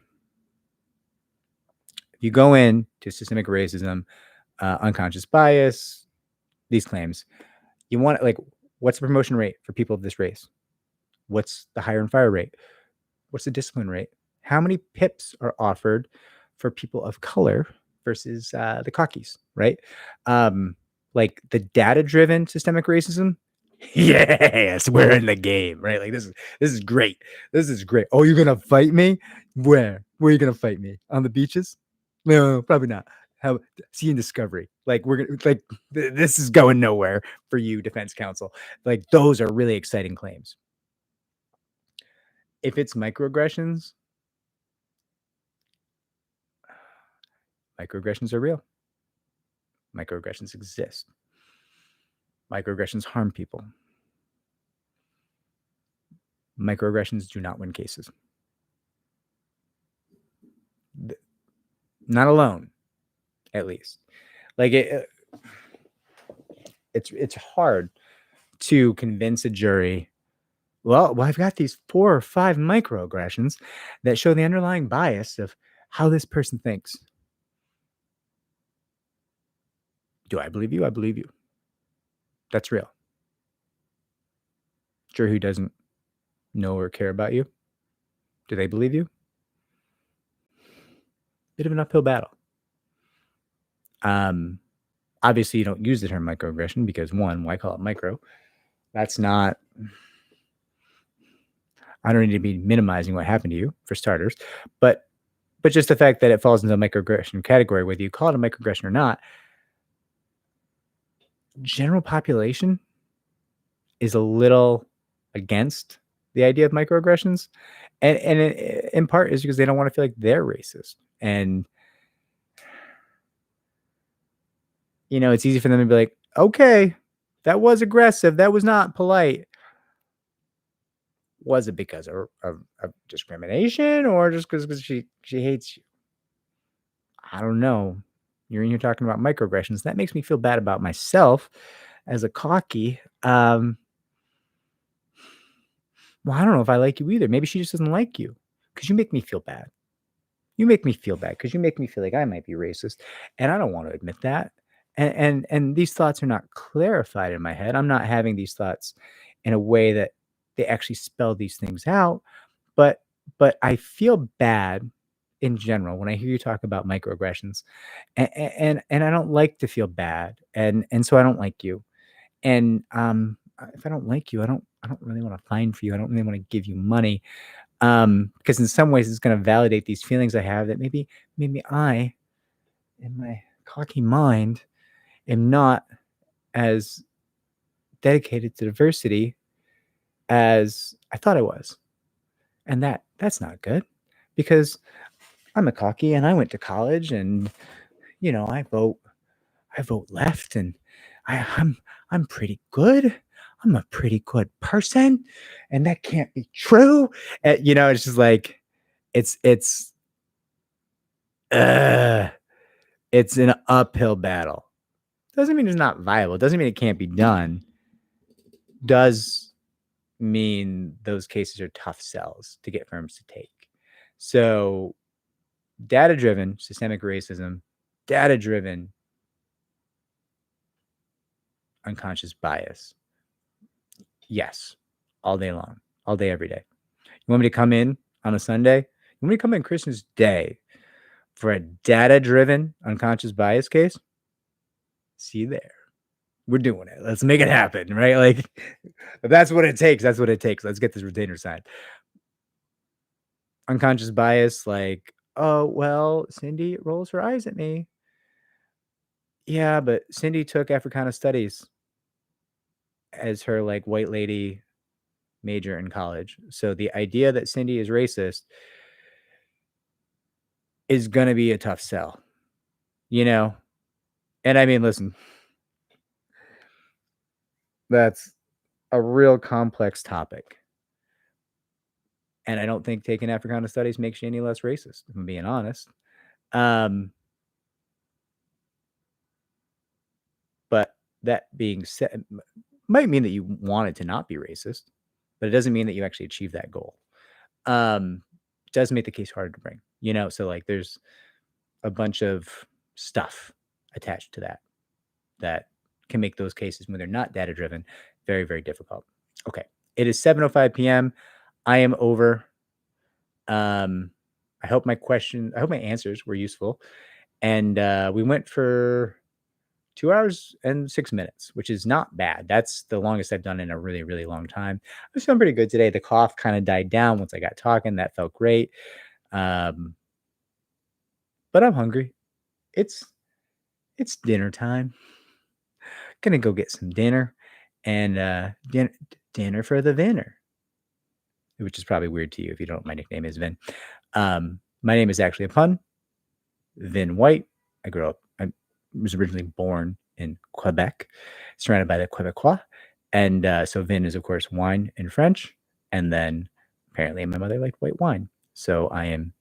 Speaker 1: if you go into systemic racism, unconscious bias, these claims, you want, like, what's the promotion rate for people of this race? What's the hire and fire rate? What's the discipline rate? How many PIPs are offered for people of color versus the cockies, right? Like the data-driven systemic racism. Yes, we're in the game, right? Like this is great. This is great. Oh, you're gonna fight me? Where are you gonna fight me? On the beaches? No, probably not. How see you in Discovery? Like we're gonna like this is going nowhere for you, defense counsel. Like those are really exciting claims. If it's microaggressions are real. Microaggressions exist. Microaggressions harm people. Microaggressions do not win cases. Not alone, at least. Like it's hard to convince a jury. Well, I've got these 4 or 5 microaggressions that show the underlying bias of how this person thinks. Do I believe you? I believe you. That's real. Jury who doesn't know or care about you, do they believe you? Bit of an uphill battle. Obviously, you don't use the term microaggression because, one, why call it micro? That's not. I don't need to be minimizing what happened to you, for starters, but just the fact that it falls into the microaggression category, whether you call it a microaggression or not, general population is a little against the idea of microaggressions, and in part is because they don't want to feel like they're racist, and you know, it's easy for them to be like, okay, that was aggressive, that was not polite. Was it because of discrimination, or just because she hates you? I don't know. You're in here talking about microaggressions. That makes me feel bad about myself as a cocky. Well, I don't know if I like you either. Maybe she just doesn't like you because you make me feel bad. You make me feel bad because you make me feel like I might be racist, and I don't want to admit that. And these thoughts are not clarified in my head. I'm not having these thoughts in a way that they actually spell these things out. But I feel bad in general when I hear you talk about microaggressions, and I don't like to feel bad, and so I don't like you. And if I don't like you, I don't really want to fine for you. I don't really want to give you money, because in some ways it's going to validate these feelings I have that maybe I, in my cocky mind, am not as dedicated to diversity as I thought I was. And that's not good, because I'm a cocky and I went to college, and you know, I vote left, and I'm pretty good. I'm a pretty good person, and that can't be true. You know, it's just like it's an uphill battle. Doesn't mean it's not viable. Doesn't mean it can't be done. Does mean those cases are tough sells to get firms to take. So data-driven systemic racism, data-driven unconscious bias. Yes, all day long, all day, every day. You want me to come in on a Sunday, when we come in Christmas Day for a data-driven unconscious bias case, see you there. We're doing it. Let's make it happen, right? Like, that's what it takes. That's what it takes. Let's get this retainer signed. Unconscious bias, like, oh, well, Cindy rolls her eyes at me. Yeah, but Cindy took Africana studies as her like white lady major in college. So the idea that Cindy is racist is going to be a tough sell, you know? And I mean, listen, that's a real complex topic. And I don't think taking Africana studies makes you any less racist, if I'm being honest. But that being said, might mean that you want it to not be racist, but it doesn't mean that you actually achieve that goal. Does make the case harder to bring, you know? So like there's a bunch of stuff attached to that can make those cases when they're not data driven very, very difficult. Okay. It is 7:05 p.m. I am over. I hope my answers were useful. And we went for 2 hours and 6 minutes, which is not bad. That's the longest I've done in a really, really long time. I was feeling pretty good today. The cough kind of died down once I got talking. That felt great. But I'm hungry. It's dinner time. Gonna go get some dinner, and dinner for the Vinner, which is probably weird to you if you don't know my nickname is Vin. My name is actually a pun. Vin White. I was originally born in Quebec, surrounded by the Quebecois. And so Vin is, of course, wine in French. And then apparently my mother liked white wine. So I am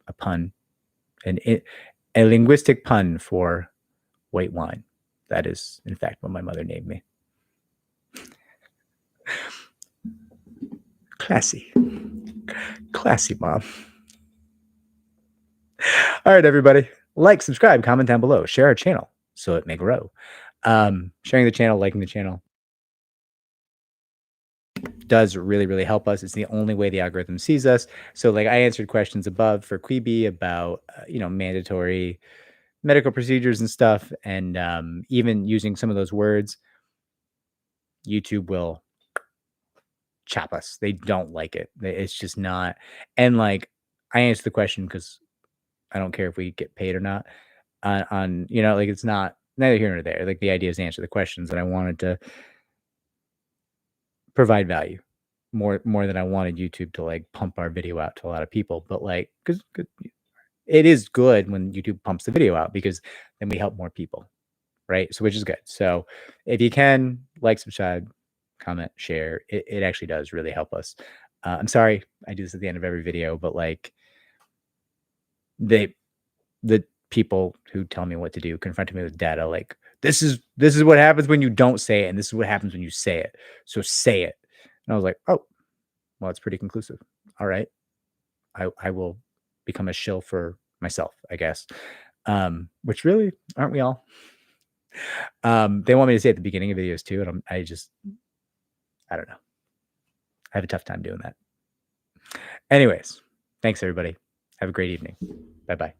Speaker 1: a pun, a linguistic pun for white wine. That is, in fact, what my mother named me. Classy. Classy, Mom. All right, everybody. Like, subscribe, comment down below. Share our channel so it may grow. Sharing the channel, liking the channel does really, really help us. It's the only way the algorithm sees us. So like I answered questions above for Quibi about, mandatory medical procedures and stuff. And even using some of those words, YouTube will chop us. They don't like it. It's just not. And like I answered the question because I don't care if we get paid or not on like it's not neither here nor there. Like the idea is to answer the questions, and I wanted to provide value more than I wanted YouTube to like pump our video out to a lot of people. But like, because it is good when YouTube pumps the video out because then we help more people, right? So which is good. So if you can like, subscribe, comment, share, it actually does really help us. I'm sorry I do this at the end of every video, but like the people who tell me what to do confronted me with data like this is what happens when you don't say it, and this is what happens when you say it, so say it. And I was like, oh, well, it's pretty conclusive. All right, I will become a shill for myself, I guess. Which really, aren't we all? They want me to say at the beginning of videos too, and I don't know. I have a tough time doing that. Anyways, thanks everybody. Have a great evening. Bye-bye.